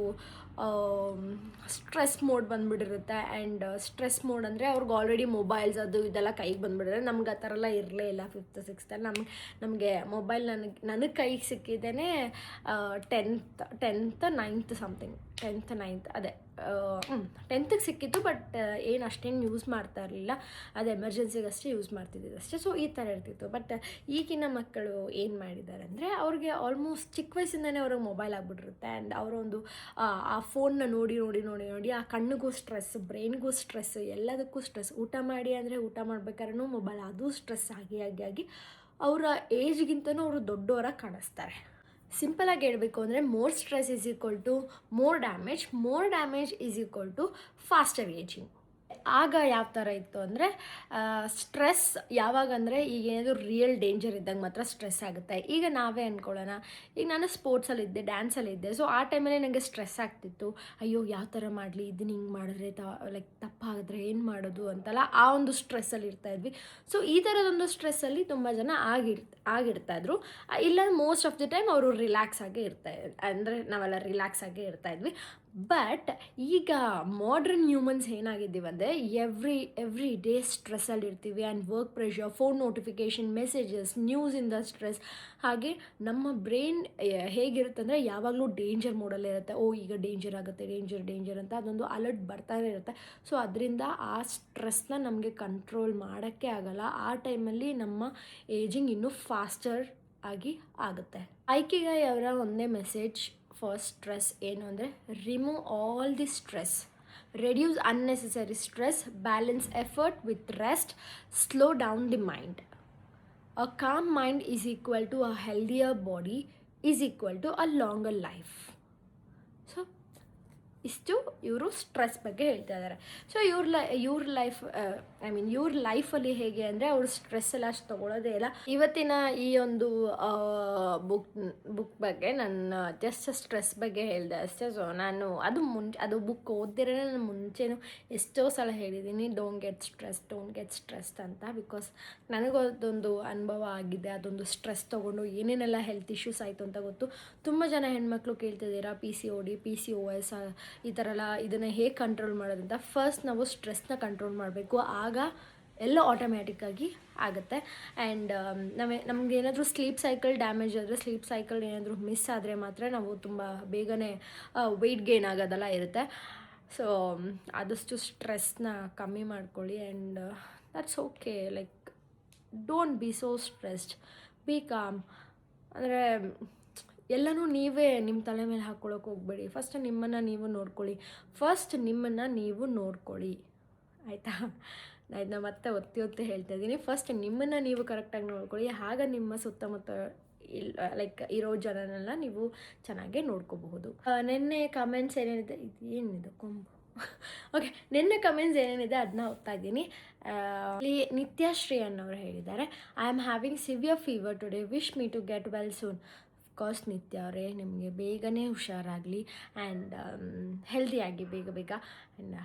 ಸ್ಟ್ರೆಸ್ ಮೋಡ್ ಬಂದುಬಿಟ್ಟಿರುತ್ತೆ. ಆ್ಯಂಡ್ ಸ್ಟ್ರೆಸ್ ಮೋಡ್ ಅಂದರೆ ಅವ್ರಿಗೆ ಆಲ್ರೆಡಿ ಮೊಬೈಲ್ಸ್ ಅದು ಇದೆಲ್ಲ ಕೈಗೆ ಬಂದುಬಿಟ್ಟಿದೆ. ನಮ್ಗೆ ಆ ಥರ ಎಲ್ಲ ಇರಲೇ ಇಲ್ಲ 5th 6th. ನಮಗೆ ಮೊಬೈಲ್ ನನಗೆ ಕೈಗೆ ಸಿಕ್ಕಿದ್ದೇನೆ 10th 9th something, 10th 9th ಅದೇ 10th ಸಿಕ್ಕಿತ್ತು. ಬಟ್ ಏನು ಅಷ್ಟೇನು ಯೂಸ್ ಮಾಡ್ತಾ ಇರಲಿಲ್ಲ, ಅದು ಎಮರ್ಜೆನ್ಸಿಗೆ ಅಷ್ಟೇ ಯೂಸ್ ಮಾಡ್ತಿದ್ದಿದ್ದು ಅಷ್ಟೇ. ಸೊ ಈ ಥರ ಇರ್ತಿತ್ತು. ಬಟ್ ಈಗಿನ ಮಕ್ಕಳು ಏನು ಮಾಡಿದ್ದಾರೆ ಅಂದರೆ, ಅವ್ರಿಗೆ ಆಲ್ಮೋಸ್ಟ್ ಚಿಕ್ಕ ವಯಸ್ಸಿಂದನೇ ಅವ್ರಿಗೆ ಮೊಬೈಲ್ ಆಗಿಬಿಟ್ಟಿರುತ್ತೆ. ಆ್ಯಂಡ್ ಅವರೊಂದು ಆ ಫೋನ್ನ ನೋಡಿ ನೋಡಿ ನೋಡಿ ನೋಡಿ ಆ ಕಣ್ಣಿಗೂ ಸ್ಟ್ರೆಸ್, ಬ್ರೈನ್ಗೂ ಸ್ಟ್ರೆಸ್, ಎಲ್ಲದಕ್ಕೂ ಸ್ಟ್ರೆಸ್. ಊಟ ಮಾಡಿ ಅಂದರೆ ಊಟ ಮಾಡ್ಬೇಕಾದ್ರೂ ಮೊಬೈಲ್, ಅದು ಸ್ಟ್ರೆಸ್ ಆಗಿ ಅವರ ಏಜ್ಗಿಂತನೂ ಅವರು ದೊಡ್ಡವರಾಗಿ ಕಾಣಿಸ್ತಾರೆ. ಸಿಂಪಲಾಗಿ ಹೇಳಬೇಕು ಅಂದರೆ, more stress is equal to more damage is equal to faster ageing. ಆಗ ಯಾವ ಥರ ಇತ್ತು ಅಂದರೆ ಸ್ಟ್ರೆಸ್ ಯಾವಾಗಂದರೆ ಈಗ ಏನಾದರೂ ರಿಯಲ್ ಡೇಂಜರ್ ಇದ್ದಾಗ ಮಾತ್ರ ಸ್ಟ್ರೆಸ್ ಆಗುತ್ತೆ. ಈಗ ನಾವೇ ಅಂದ್ಕೊಳ್ಳೋಣ, ಈಗ ನಾನು ಸ್ಪೋರ್ಟ್ಸಲ್ಲಿದ್ದೆ, ಡ್ಯಾನ್ಸಲ್ಲಿದ್ದೆ, ಸೊ ಆ ಟೈಮಲ್ಲಿ ನನಗೆ ಸ್ಟ್ರೆಸ್ ಆಗ್ತಿತ್ತು. ಅಯ್ಯೋ ಯಾವ ಥರ ಮಾಡಲಿ, ಇದನ್ನ ಹಿಂಗೆ ಮಾಡಿದ್ರೆ ಲೈಕ್ ತಪ್ಪಾಗಿದ್ರೆ ಏನು ಮಾಡೋದು ಅಂತೆಲ್ಲ ಆ ಒಂದು ಸ್ಟ್ರೆಸ್ಸಲ್ಲಿ ಇರ್ತಾಯಿದ್ವಿ. ಸೊ ಈ ಥರದೊಂದು ಸ್ಟ್ರೆಸ್ಸಲ್ಲಿ ತುಂಬ ಜನ ಆಗಿರ್ತಾಯಿದ್ರು. ಇಲ್ಲ ಮೋಸ್ಟ್ ಆಫ್ ದಿ ಟೈಮ್ ಅವರು ರಿಲ್ಯಾಕ್ಸ್ ಆಗೇ ಅಂದರೆ ನಾವೆಲ್ಲ ರಿಲ್ಯಾಕ್ಸ್ ಆಗೇ ಇರ್ತಾಯಿದ್ವಿ. ಬಟ್ ಈಗ ಮಾಡ್ರನ್ ಹ್ಯೂಮನ್ಸ್ ಏನಾಗಿದ್ದೀವಿ ಅಂದರೆ ಎವ್ರಿ ಡೇ ಸ್ಟ್ರೆಸ್ಸಲ್ಲಿ ಇರ್ತೀವಿ. And work pressure, phone notification, messages, ನ್ಯೂಸಿಂದ ಸ್ಟ್ರೆಸ್. ಹಾಗೆ ನಮ್ಮ ಬ್ರೈನ್ ಹೇಗಿರುತ್ತೆ ಅಂದರೆ ಯಾವಾಗಲೂ ಡೇಂಜರ್ ಮೋಡಲ್ಲೇ ಇರುತ್ತೆ. ಈಗ ಡೇಂಜರ್ ಆಗುತ್ತೆ, ಡೇಂಜರ್ ಅಂತ ಅದೊಂದು ಅಲರ್ಟ್ ಬರ್ತಾನೆ ಇರುತ್ತೆ. ಸೊ ಅದರಿಂದ ಆ ಸ್ಟ್ರೆಸ್ನ ನಮಗೆ ಕಂಟ್ರೋಲ್ ಮಾಡೋಕ್ಕೆ ಆಗಲ್ಲ. ಆ ಟೈಮಲ್ಲಿ ನಮ್ಮ ಏಜಿಂಗ್ ಇನ್ನೂ ಫಾಸ್ಟರ್ ಆಗುತ್ತೆ. ಐಕಿಗಾಯ್ ಅವರ ಒಂದೇ ಮೆಸೇಜ್ ಫಾರ್ ಸ್ಟ್ರೆಸ್ ಏನು ಅಂದರೆ, remove all the stress, reduce unnecessary stress, balance effort with rest, slow down the mind. A calm mind is equal to a healthier body is equal to a longer life. So ಇಷ್ಟು ಇವರು ಸ್ಟ್ರೆಸ್ ಬಗ್ಗೆ ಹೇಳ್ತಾ ಇದ್ದಾರೆ. ಸೊ ಇವ್ರ ಲೈಫಲ್ಲಿ ಹೇಗೆ ಅಂದರೆ ಅವರು ಸ್ಟ್ರೆಸ್ ಎಲ್ಲ ಅಷ್ಟು ತೊಗೊಳ್ಳೋದೇ ಇಲ್ಲ. ಇವತ್ತಿನ ಈ ಒಂದು ಬುಕ್ ಬಗ್ಗೆ ನಾನು ಜಸ್ಟ್ ಸ್ಟ್ರೆಸ್ ಬಗ್ಗೆ ಹೇಳಿದೆ ಅಷ್ಟೇ. ಸೊ ನಾನು ಅದು ಬುಕ್ ಓದ್ದಿರೇ ನಾನು ಮುಂಚೆನೂ ಎಷ್ಟೋ ಸಲ ಹೇಳಿದ್ದೀನಿ, ಡೋಂಟ್ ಗೆಟ್ ಸ್ಟ್ರೆಸ್ಡ್ ಅಂತ. ಬಿಕಾಸ್ ನನಗದೊಂದು ಅನುಭವ ಆಗಿದೆ. ಅದೊಂದು ಸ್ಟ್ರೆಸ್ ತೊಗೊಂಡು ಏನೇನೆಲ್ಲ ಹೆಲ್ತ್ ಇಶ್ಯೂಸ್ ಆಯಿತು ಅಂತ ಗೊತ್ತು. ತುಂಬ ಜನ ಹೆಣ್ಮಕ್ಳು ಕೇಳ್ತಿದ್ದೀರಾ PCOD, PCOS ಈ ಥರ ಎಲ್ಲ ಇದನ್ನು ಹೇಗೆ ಕಂಟ್ರೋಲ್ ಮಾಡೋದಂತ. ಫಸ್ಟ್ ನಾವು ಸ್ಟ್ರೆಸ್ನ ಕಂಟ್ರೋಲ್ ಮಾಡಬೇಕು, ಆಗ ಎಲ್ಲ ಆಟೋಮ್ಯಾಟಿಕ್ಕಾಗಿ ಆಗುತ್ತೆ. ಆ್ಯಂಡ್ ನಮ್ಗೆ ಏನಾದರೂ ಸ್ಲೀಪ್ ಸೈಕಲ್ ಡ್ಯಾಮೇಜ್ ಆದರೆ, ಸ್ಲೀಪ್ ಸೈಕಲ್ ಏನಾದರೂ ಮಿಸ್ ಆದರೆ ಮಾತ್ರ ನಾವು ತುಂಬ ಬೇಗನೆ ವೆಯ್ಟ್ ಗೇನ್ ಆಗೋದೆಲ್ಲ ಇರುತ್ತೆ. ಸೊ ಆದಷ್ಟು ಸ್ಟ್ರೆಸ್ನ ಕಮ್ಮಿ ಮಾಡ್ಕೊಳ್ಳಿ. And that's okay. Like don't be so stressed, B com. ಅಂದರೆ ಎಲ್ಲನೂ ನೀವೇ ನಿಮ್ಮ ತಲೆ ಮೇಲೆ ಹಾಕ್ಕೊಳ್ಳೋಕೆ ಹೋಗಬೇಡಿ. ಫಸ್ಟ್ ನಿಮ್ಮನ್ನು ನೀವು ನೋಡ್ಕೊಳ್ಳಿ ಆಯಿತಾ? ನಾನು ಮತ್ತೆ ಒತ್ತಿ ಹೇಳ್ತಾ ಇದ್ದೀನಿ. ಫಸ್ಟ್ ನಿಮ್ಮನ್ನು ನೀವು ಕರೆಕ್ಟಾಗಿ ನೋಡ್ಕೊಳ್ಳಿ, ಆಗ ನಿಮ್ಮ ಸುತ್ತಮುತ್ತ ಇರೋ ಜನನೆಲ್ಲ ನೀವು ಚೆನ್ನಾಗೇ ನೋಡ್ಕೋಬಹುದು. ನಿನ್ನೆ ಕಮೆಂಟ್ಸ್ ಏನೇನಿದೆ, ಏನಿದೆ ಕೊಂಬು ಓಕೆ, ನಿನ್ನೆ ಕಮೆಂಟ್ಸ್ ಏನೇನಿದೆ ಅದನ್ನ ಓದ್ತಾ ಇದ್ದೀನಿ. ನಿತ್ಯಶ್ರೀ ಅನ್ನೋರು ಹೇಳಿದ್ದಾರೆ, I am having severe fever today, wish me to get well soon. Course Nithya ಅವರೇ, ನಿಮಗೆ ಬೇಗನೆ ಹುಷಾರಾಗಲಿ ಆ್ಯಂಡ್ ಹೆಲ್ದಿಯಾಗಿ ಬೇಗ. ಆ್ಯಂಡ್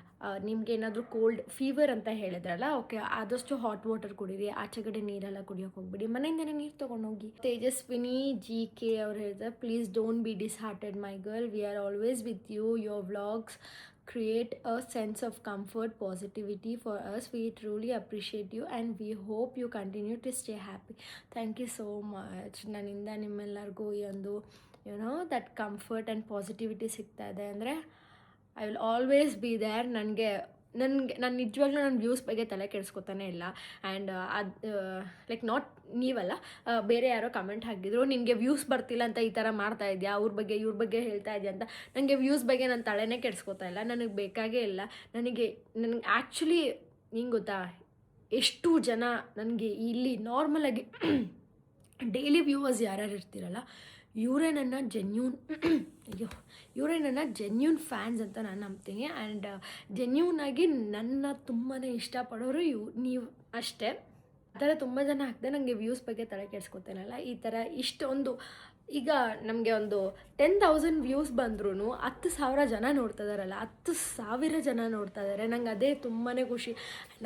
ನಿಮ್ಗೆ ಏನಾದರೂ ಕೋಲ್ಡ್ ಫೀವರ್ ಅಂತ ಹೇಳಿದ್ರಲ್ಲ, ಓಕೆ, ಆದಷ್ಟು ಹಾಟ್ ವಾಟರ್ ಕುಡೀರಿ, ಆಚೆಗಡೆ ನೀರೆಲ್ಲ ಕುಡಿಯೋಕೆ ಹೋಗ್ಬಿಡಿ, ಮನೆಯಿಂದನೇ ನೀರು ತೊಗೊಂಡೋಗಿ. ತೇಜಸ್ವಿನಿ GK ಅವ್ರು ಹೇಳಿದ್ರೆ, please don't be disheartened my girl, we are always with you, your vlogs create a sense of comfort, positivity for us. We truly appreciate you and we hope you continue to stay happy. Thank you so much. ನನ್ನಿಂದ ನಿಮ್ಮೆಲ್ಲರಿಗೂ ಈ ಒಂದು ದಟ್ ಕಂಫರ್ಟ್ ಆ್ಯಂಡ್ ಪಾಸಿಟಿವಿಟಿ ಸಿಗ್ತಾ ಇದೆ ಅಂದರೆ I will always be there. ನಾನು ನಿಜವಾಗ್ಲೂ ನನ್ನ ವ್ಯೂಸ್ ಬಗ್ಗೆ ತಲೆ ಕೆಡಿಸ್ಕೊತಾನೆ ಇಲ್ಲ. ಆ್ಯಂಡ್ ಲೈಕ್ ನಾಟ್ ನೀವಲ್ಲ, ಬೇರೆ ಯಾರೋ ಕಮೆಂಟ್ ಹಾಕಿದ್ರು, ನಿನಗೆ ವ್ಯೂಸ್ ಬರ್ತಿಲ್ಲ ಅಂತ ಈ ಥರ ಮಾಡ್ತಾ ಇದೆಯಾ, ಇವ್ರ ಬಗ್ಗೆ ಹೇಳ್ತಾ ಇದೆಯಾ ಅಂತ. ನನಗೆ ವ್ಯೂಸ್ ಬಗ್ಗೆ ನಾನು ತಲೆನೇ ಕೆಡಿಸ್ಕೊತಾ ಇಲ್ಲ, ನನಗೆ ಬೇಕಾಗೇ ಇಲ್ಲ. ನನಗೆ ಆ್ಯಕ್ಚುಲಿ ಹಿಂಗೆ ಗೊತ್ತಾ, ಎಷ್ಟು ಜನ ನನಗೆ ಇಲ್ಲಿ ನಾರ್ಮಲಾಗಿ ಡೈಲಿ ವ್ಯೂವರ್ಸ್ ಯಾರ್ಯಾರು ಇರ್ತೀರಲ್ಲ, ಇವರೇ ನನ್ನ ಜೆನ್ಯೂನ್ ಫ್ಯಾನ್ಸ್ ಅಂತ ನಾನು ನಂಬ್ತೀನಿ. ಆ್ಯಂಡ್ ಜೆನ್ಯೂನಾಗಿ ನನ್ನ ತುಂಬಾ ಇಷ್ಟಪಡೋರು ನೀವು ಅಷ್ಟೇ. ಆ ಥರ ತುಂಬ ಜನ ಹಾಕಿದೆ ನನಗೆ ವ್ಯೂಸ್ ಬಗ್ಗೆ ತಲೆ ಕೆಡಿಸ್ಕೊತೇನಲ್ಲ. ಈ ಥರ ಇಷ್ಟೊಂದು ಈಗ ನಮಗೆ ಒಂದು 10,000 ವ್ಯೂಸ್ ಬಂದ್ರೂ 10,000 ಜನ ನೋಡ್ತಾ ಇದ್ದಾರಲ್ಲ, 10,000 ಜನ ನೋಡ್ತಾ ಇದ್ದಾರೆ. ನಂಗೆ ಅದೇ ತುಂಬಾ ಖುಷಿ.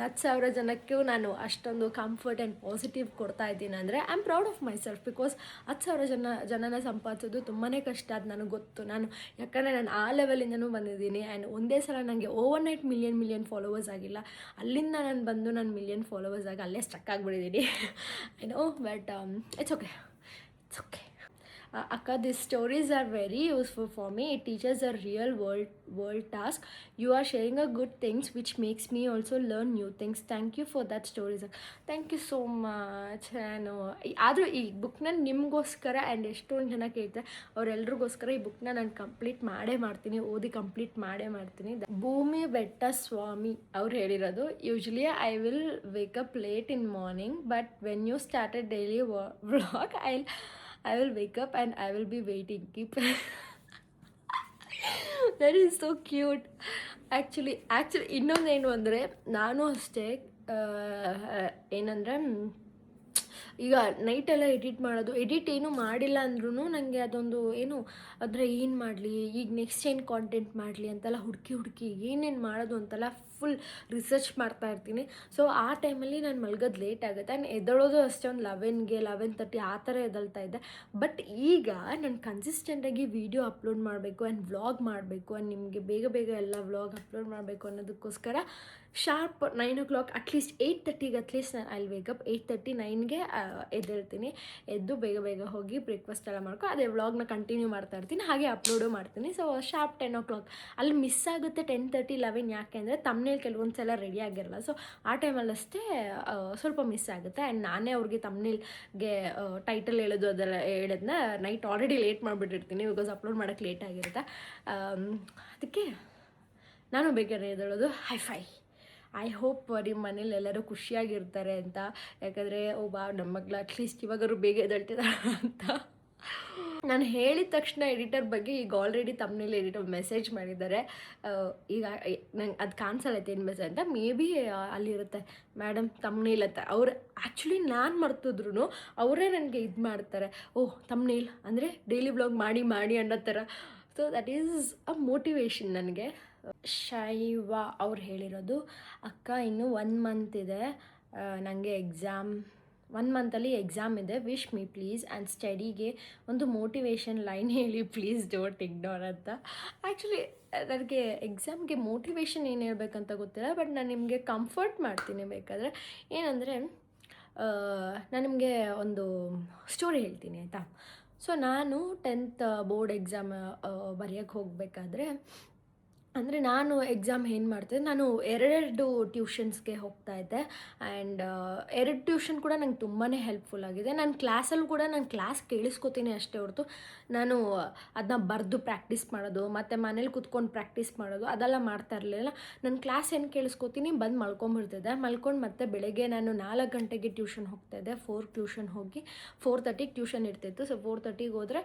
10,000 ಜನಕ್ಕೂ ನಾನು ಅಷ್ಟೊಂದು ಕಂಫರ್ಟ್ ಆ್ಯಂಡ್ ಪಾಸಿಟಿವ್ ಕೊಡ್ತಾ ಇದ್ದೀನಿ ಅಂದರೆ I am proud of my self. Because 10,000 ಜನನ ಸಂಪಾದಿಸೋದು ತುಂಬಾ ಕಷ್ಟ, ಅದು ನನಗೆ ಗೊತ್ತು. ಯಾಕಂದರೆ ನಾನು ಆ ಲೆವೆಲಿಂದನೂ ಬಂದಿದ್ದೀನಿ. ಆ್ಯಂಡ್ ಒಂದೇ ಸಲ ನನಗೆ ಓವರ್ನೈಟ್ ಮಿಲಿಯನ್ ಫಾಲೋವರ್ಸ್ ಆಗಿಲ್ಲ. ಅಲ್ಲಿಂದ ನಾನು ಬಂದು ನಾನು ಮಿಲಿಯನ್ ಫಾಲೋವರ್ಸ್ ಆಗಿ ಅಲ್ಲೇ ಸ್ಟಕ್ ಆಗಿಬಿಟ್ಟಿದ್ದೀನಿ. I know, but it's okay. Akka, these stories are very useful for me. It teaches a real world task. You are sharing a good things which makes me also learn new things. Thank you for that stories. Thank you so much. ಆದರೂ ಈ ಬುಕ್ನ ನಿಮಗೋಸ್ಕರ ಆ್ಯಂಡ್ ಎಷ್ಟೊಂದು ಜನ ಕೇಳ್ತಾರೆ ಅವರೆಲ್ರಿಗೋಸ್ಕರ ಈ ಬುಕ್ನ ನಾನು ಕಂಪ್ಲೀಟ್ ಮಾಡ್ತೀನಿ, ಓದಿ ಕಂಪ್ಲೀಟ್ ಮಾಡ್ತೀನಿ. ಭೂಮಿ ಬೆಟ್ಟ ಸ್ವಾಮಿ ಅವ್ರು ಹೇಳಿರೋದು, usually I will wake up late in morning, but when you started daily vlog I will wake up and I will be waiting. That is so cute. Actually ಇನ್ನೊಂದೇನು ಅಂದರೆ ನಾನು ಅಷ್ಟೇ ಏನಂದರೆ ಈಗ ನೈಟೆಲ್ಲ ಎಡಿಟ್ ಮಾಡೋದು, ಎಡಿಟ್ ಏನೂ ಮಾಡಿಲ್ಲ ಅಂದ್ರೂ ನನಗೆ ಅದೊಂದು ಏನು ಅಂದರೆ ಏನು ಮಾಡಲಿ, ಈಗ ನೆಕ್ಸ್ಟ್ ಏನು ಕಾಂಟೆಂಟ್ ಮಾಡಲಿ ಅಂತೆಲ್ಲ ಹುಡುಕಿ ಏನೇನು ಮಾಡೋದು ಅಂತೆಲ್ಲ ಫುಲ್ ರಿಸರ್ಚ್ ಮಾಡ್ತಾ ಇರ್ತೀನಿ. ಸೊ ಆ ಟೈಮಲ್ಲಿ ನಾನು ಮಲ್ಗೋದು ಲೇಟ್ ಆಗುತ್ತೆ. ನಾನು ಎದ್ದೇಳೋದು ಅಷ್ಟೇ ಒಂದು 11:30 ಆ ಥರ ಎದ್ದೇಳ್ತಾ ಇದ್ದೆ. ಬಟ್ ಈಗ ನಾನು ಕನ್ಸಿಸ್ಟೆಂಟಾಗಿ ವೀಡಿಯೋ ಅಪ್ಲೋಡ್ ಮಾಡಬೇಕು ಆ್ಯಂಡ್ ವ್ಲಾಗ್ ಮಾಡಬೇಕು ಆ್ಯಂಡ್ ನಿಮಗೆ ಬೇಗ ಎಲ್ಲ ವ್ಲಾಗ್ ಅಪ್ಲೋಡ್ ಮಾಡಬೇಕು ಅನ್ನೋದಕ್ಕೋಸ್ಕರ ಶಾರ್ಪ್ 9 o'clock ಅಟ್ಲೀಸ್ಟ್ 8:30ಗೆ ಅಟ್ಲೀಸ್ಟ್ ನಾನು ಅಲ್ಲಿ ವೇಕಪ್ 8:30 9ಗೆ ಎದ್ದೇಳ್ತೀನಿ. ಎದ್ದು ಬೇಗ ಹೋಗಿ ಬ್ರೇಕ್ಫಾಸ್ಟ್ ಎಲ್ಲ ಮಾಡ್ಕೊ ಅದೇ ವ್ಲಾಗ್ನ ಕಂಟಿನ್ಯೂ ಮಾಡ್ತಾ ಇರ್ತೀನಿ, ಹಾಗೆ ಅಪ್ಲೋಡು ಮಾಡ್ತೀನಿ. ಸೊ ಶಾರ್ಪ್ 10 o'clock ಅಲ್ಲಿ ಮಿಸ್ ಆಗುತ್ತೆ 10:30 11 ಯಾಕೆ ಅಂದರೆ ತಮ್ನೇಲ್ ಕೆಲವೊಂದು ಸಲ ರೆಡಿ ಆಗಿರಲ್ಲ. ಸೊ ಆ ಟೈಮಲ್ಲಷ್ಟೇ ಸ್ವಲ್ಪ ಮಿಸ್ ಆಗುತ್ತೆ. ಆ್ಯಂಡ್ ನಾನೇ ಅವ್ರಿಗೆ ತಮ್ನೇಲ್ಗೆ ಟೈಟಲ್ ಹೇಳೋದು ಅದೆಲ್ಲ ಹೇಳೋದನ್ನ ನೈಟ್ ಆಲ್ರೆಡಿ ಲೇಟ್ ಮಾಡಿಬಿಟ್ಟಿರ್ತೀನಿ, ಬಿಕಾಸ್ ಅಪ್ಲೋಡ್ ಮಾಡೋಕ್ಕೆ ಲೇಟ್ ಆಗಿರುತ್ತೆ. ಅದಕ್ಕೆ ನಾನು ಬೇಕಾದ್ರೆ ಎದ್ದೇಳೋದು ಹೈ ಐ ಹೋಪ್ ನಿಮ್ಮ ಮನೇಲಿ ಎಲ್ಲರೂ ಖುಷಿಯಾಗಿರ್ತಾರೆ ಅಂತ. ಯಾಕಂದರೆ ನಮ್ಮ ಮಗಳು ಅಟ್ಲೀಸ್ಟ್ ಇವಾಗಾದ್ರು ಬೇಗ ಎದ್ದೇಳ್ತಿದ್ದಾರೆ ಅಂತ. ನಾನು ಹೇಳಿದ ತಕ್ಷಣ ಎಡಿಟರ್ ಬಗ್ಗೆ ಈಗ ಆಲ್ರೆಡಿ ತಮ್ಮನೇಲಿ ಎಡಿಟರ್ ಮೆಸೇಜ್ ಮಾಡಿದ್ದಾರೆ. ಈಗ ನಂಗೆ ಅದು ಕಾಣಿಸಲ್ಲೈತೆ ಏನು ಮೆಸೇಜ್ ಅಂತ, ಮೇ ಬಿ ಅಲ್ಲಿರುತ್ತೆ ಮೇಡಮ್ ತಮ್ಮನೇಲ್ ಅಂತ. ಅವ್ರು ಆ್ಯಕ್ಚುಲಿ ನಾನು ಮರ್ತಿದ್ರು ಅವರೇ ನನಗೆ ಇದು ಮಾಡ್ತಾರೆ, ಓಹ್ ತಮ್ಮನೇಲ್ ಅಂದರೆ ಡೈಲಿ ವ್ಲಾಗ್ ಮಾಡಿ ಅನ್ನೋ ಥರ. So that is a motivation ನನಗೆ. ಶೈವ ಅವ್ರು ಹೇಳಿರೋದು, ಅಕ್ಕ ಇನ್ನೂ 1 month ಇದೆ ನನಗೆ ಎಕ್ಸಾಮ್, 1 monthಲ್ಲಿ ಎಕ್ಸಾಮ್ ಇದೆ, ವಿಶ್ ಮೀ ಪ್ಲೀಸ್ ಆ್ಯಂಡ್ ಸ್ಟಡಿಗೆ ಒಂದು ಮೋಟಿವೇಶನ್ ಲೈನ್ ಹೇಳಿ ಪ್ಲೀಸ್ ಡೋಂಟ್ ಇಗ್ನೋರ್ ಅಂತ. ಆ್ಯಕ್ಚುಲಿ ನನಗೆ ಎಕ್ಸಾಮ್ಗೆ ಮೋಟಿವೇಶನ್ ಏನು ಹೇಳ್ಬೇಕಂತ ಗೊತ್ತಿಲ್ಲ, ಬಟ್ ನಾನು ನಿಮಗೆ ಕಂಫರ್ಟ್ ಮಾಡ್ತೀನಿ ಬೇಕಾದರೆ. ಏನಂದರೆ ನಾನು ನಿಮಗೆ ಒಂದು ಸ್ಟೋರಿ ಹೇಳ್ತೀನಿ ಆಯಿತಾ. ಸೊ ನಾನು 10th ಬೋರ್ಡ್ ಎಕ್ಸಾಮ್ ಬರೆಯೋಕ್ಕೆ ಹೋಗಬೇಕಾದ್ರೆ, ಅಂದರೆ ನಾನು ಎಕ್ಸಾಮ್ ಏನು ಮಾಡ್ತಿದ್ದೆ, ನಾನು 2 ಟ್ಯೂಷನ್ಸ್ಗೆ ಹೋಗ್ತಾಯಿದ್ದೆ. ಆ್ಯಂಡ್ 2 ಟ್ಯೂಷನ್ ಕೂಡ ನಂಗೆ ತುಂಬಾ ಹೆಲ್ಪ್ಫುಲ್ ಆಗಿದೆ. ನಾನು ಕ್ಲಾಸಲ್ಲೂ ಕೂಡ ನಾನು ಕ್ಲಾಸ್ ಕೇಳಿಸ್ಕೊತೀನಿ ಅಷ್ಟೇ ಹೊರತು ನಾನು ಅದನ್ನ ಬರೆದು ಪ್ರಾಕ್ಟೀಸ್ ಮಾಡೋದು ಮತ್ತು ಮನೇಲಿ ಕೂತ್ಕೊಂಡು ಪ್ರಾಕ್ಟೀಸ್ ಮಾಡೋದು ಅದೆಲ್ಲ ಮಾಡ್ತಾ ಇರಲಿಲ್ಲ. ನಾನು ಕ್ಲಾಸ್ ಏನು ಕೇಳಿಸ್ಕೊತೀನಿ, ಬಂದು ಮಲ್ಕೊಂಬಿಡ್ತಿದ್ದೆ. ಮಲ್ಕೊಂಡು ಮತ್ತೆ ಬೆಳಗ್ಗೆ ನಾನು 4 ಗಂಟೆಗೆ ಟ್ಯೂಷನ್ ಹೋಗ್ತಾಯಿದ್ದೆ. 4 ಟ್ಯೂಷನ್ ಹೋಗಿ 4:30ಗೆ ಟ್ಯೂಷನ್ ಇರ್ತಿತ್ತು. ಸೊ 4:30ಗೆ ಹೋದರೆ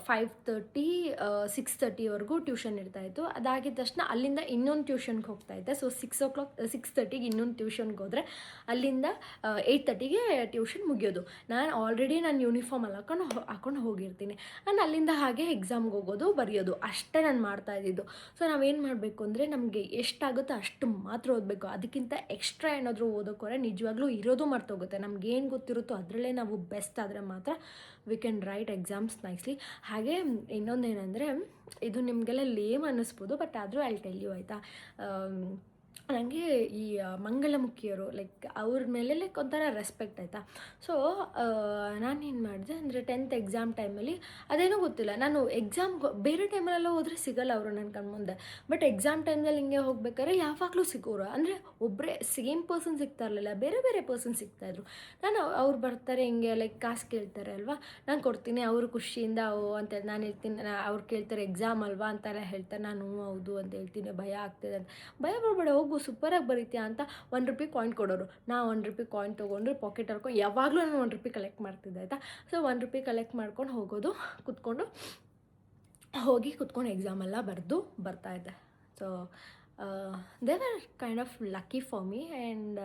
5:30 6:30ವರೆಗೂ ಟ್ಯೂಷನ್ ಇರ್ತಾಯಿತ್ತು. ಅದಾಗಿದ್ದ ತಕ್ಷಣ ಅಲ್ಲಿಂದ ಇನ್ನೊಂದು ಟ್ಯೂಷನ್ಗೆ ಹೋಗ್ತಾಯಿದ್ದೆ. ಸೊ 6 o'clock 6:30ಗೆ ಇನ್ನೊಂದು ಟ್ಯೂಷನ್ಗೆ ಹೋದರೆ ಅಲ್ಲಿಂದ 8:30ಗೆ ಟ್ಯೂಷನ್ ಮುಗಿಯೋದು. ನಾನು ಆಲ್ರೆಡಿ ನಾನು ಯೂನಿಫಾರ್ಮ್ ಎಲ್ಲ ಹಾಕೊಂಡು ಹೋಗಿರ್ತೀನಿ. ನಾನು ಅಲ್ಲಿಂದ ಹಾಗೆ ಎಕ್ಸಾಮ್ಗೆ ಹೋಗೋದು ಬರೆಯೋದು ಅಷ್ಟೇ ನಾನು ಮಾಡ್ತಾ ಇದ್ದಿದ್ದು. ಸೊ ನಾವೇನು ಮಾಡಬೇಕು ಅಂದರೆ ನಮಗೆ ಎಷ್ಟಾಗುತ್ತೋ ಅಷ್ಟು ಮಾತ್ರ ಓದಬೇಕು. ಅದಕ್ಕಿಂತ ಎಕ್ಸ್ಟ್ರಾ ಏನಾದರೂ ಓದೋಕೋರೆ ನಿಜವಾಗ್ಲೂ ಇರೋದು ಮರ್ತೋಗುತ್ತೆ. ನಮಗೇನು ಗೊತ್ತಿರುತ್ತೋ ಅದರಲ್ಲೇ ನಾವು ಬೆಸ್ಟ್ ಆದರೆ ಮಾತ್ರ we can write exams nicely. ಹಾಗೆ ಇನ್ನೊಂದೇನೆಂದರೆ, ಇದು ನಿಮಗೆಲ್ಲ ಲೇಮ್ ಅನ್ನಿಸ್ಬೋದು, ಬಟ್ ಆದರೂ ಐ ಟೆಲ್ ಯು ಆಯಿತಾ. ನನಗೆ ಈ ಮಂಗಳಮುಖಿಯರು ಲೈಕ್ ಅವ್ರ ಮೇಲೆ ಲೈಕ್ ಒಂಥರ ರೆಸ್ಪೆಕ್ಟ್ ಆಯಿತಾ. ಸೊ ನಾನೇನು ಮಾಡಿದೆ ಅಂದರೆ 10th ಎಕ್ಸಾಮ್ ಟೈಮಲ್ಲಿ ಅದೇನೋ ಗೊತ್ತಿಲ್ಲ, ನಾನು ಎಕ್ಸಾಮ್ಗೆ ಬೇರೆ ಟೈಮಲ್ಲೆಲ್ಲ ಹೋದರೆ ಸಿಗೋಲ್ಲ ಅವರು ನನ್ನ ಕಣ್ಮುಂದೆ. ಬಟ್ ಎಕ್ಸಾಮ್ ಟೈಮ್ದಲ್ಲಿ ಹಿಂಗೆ ಹೋಗ್ಬೇಕಾದ್ರೆ ಯಾವಾಗಲೂ ಸಿಗೋರು, ಅಂದರೆ ಒಬ್ಬರೇ ಸೇಮ್ ಪರ್ಸನ್ ಸಿಗ್ತಾ ಇರಲಿಲ್ಲ, ಬೇರೆ ಪರ್ಸನ್ ಸಿಗ್ತಾಯಿದ್ರು. ನಾನು ಅವ್ರು ಬರ್ತಾರೆ ಹಿಂಗೆ ಲೈಕ್ ಕಾಸು ಕೇಳ್ತಾರೆ ಅಲ್ವಾ, ನಾನು ಕೊಡ್ತೀನಿ. ಅವರು ಖುಷಿಯಿಂದ ಅಂತೇಳಿ ನಾನು ಹೇಳ್ತೀನಿ, ಅವ್ರು ಕೇಳ್ತಾರೆ ಎಕ್ಸಾಮ್ ಅಲ್ವಾ ಅಂತೆಲ್ಲ ಹೇಳ್ತಾರೆ. ನಾನು ಹೌದು ಅಂತ ಹೇಳ್ತೀನಿ, ಭಯ ಆಗ್ತಿದೆ ಅಂತ. ಭಯ ಬರಬೇಡ, ಹೋಗು ಸೂಪರಾಗಿ ಬರೀತೀಯ ಅಂತ ₹1 ಕಾಯಿನ್ ಕೊಡೋರು. ನಾ ₹1 ಕಾಯಿನ್ ತೊಗೊಂಡ್ರೆ ಪಾಕೆಟ್ ಹಾಕೊಂಡು ಯಾವಾಗಲೂ ನಾನು ₹1 ಕಲೆಕ್ಟ್ ಮಾಡ್ತಿದ್ದೆ ಆಯಿತಾ. ಸೊ ₹1 ಕಲೆಕ್ಟ್ ಮಾಡ್ಕೊಂಡು ಹೋಗೋದು, ಕುತ್ಕೊಂಡು ಎಕ್ಸಾಮೆಲ್ಲ ಬರ್ತಾಯಿದ್ದೆ. So they are kind of lucky for me and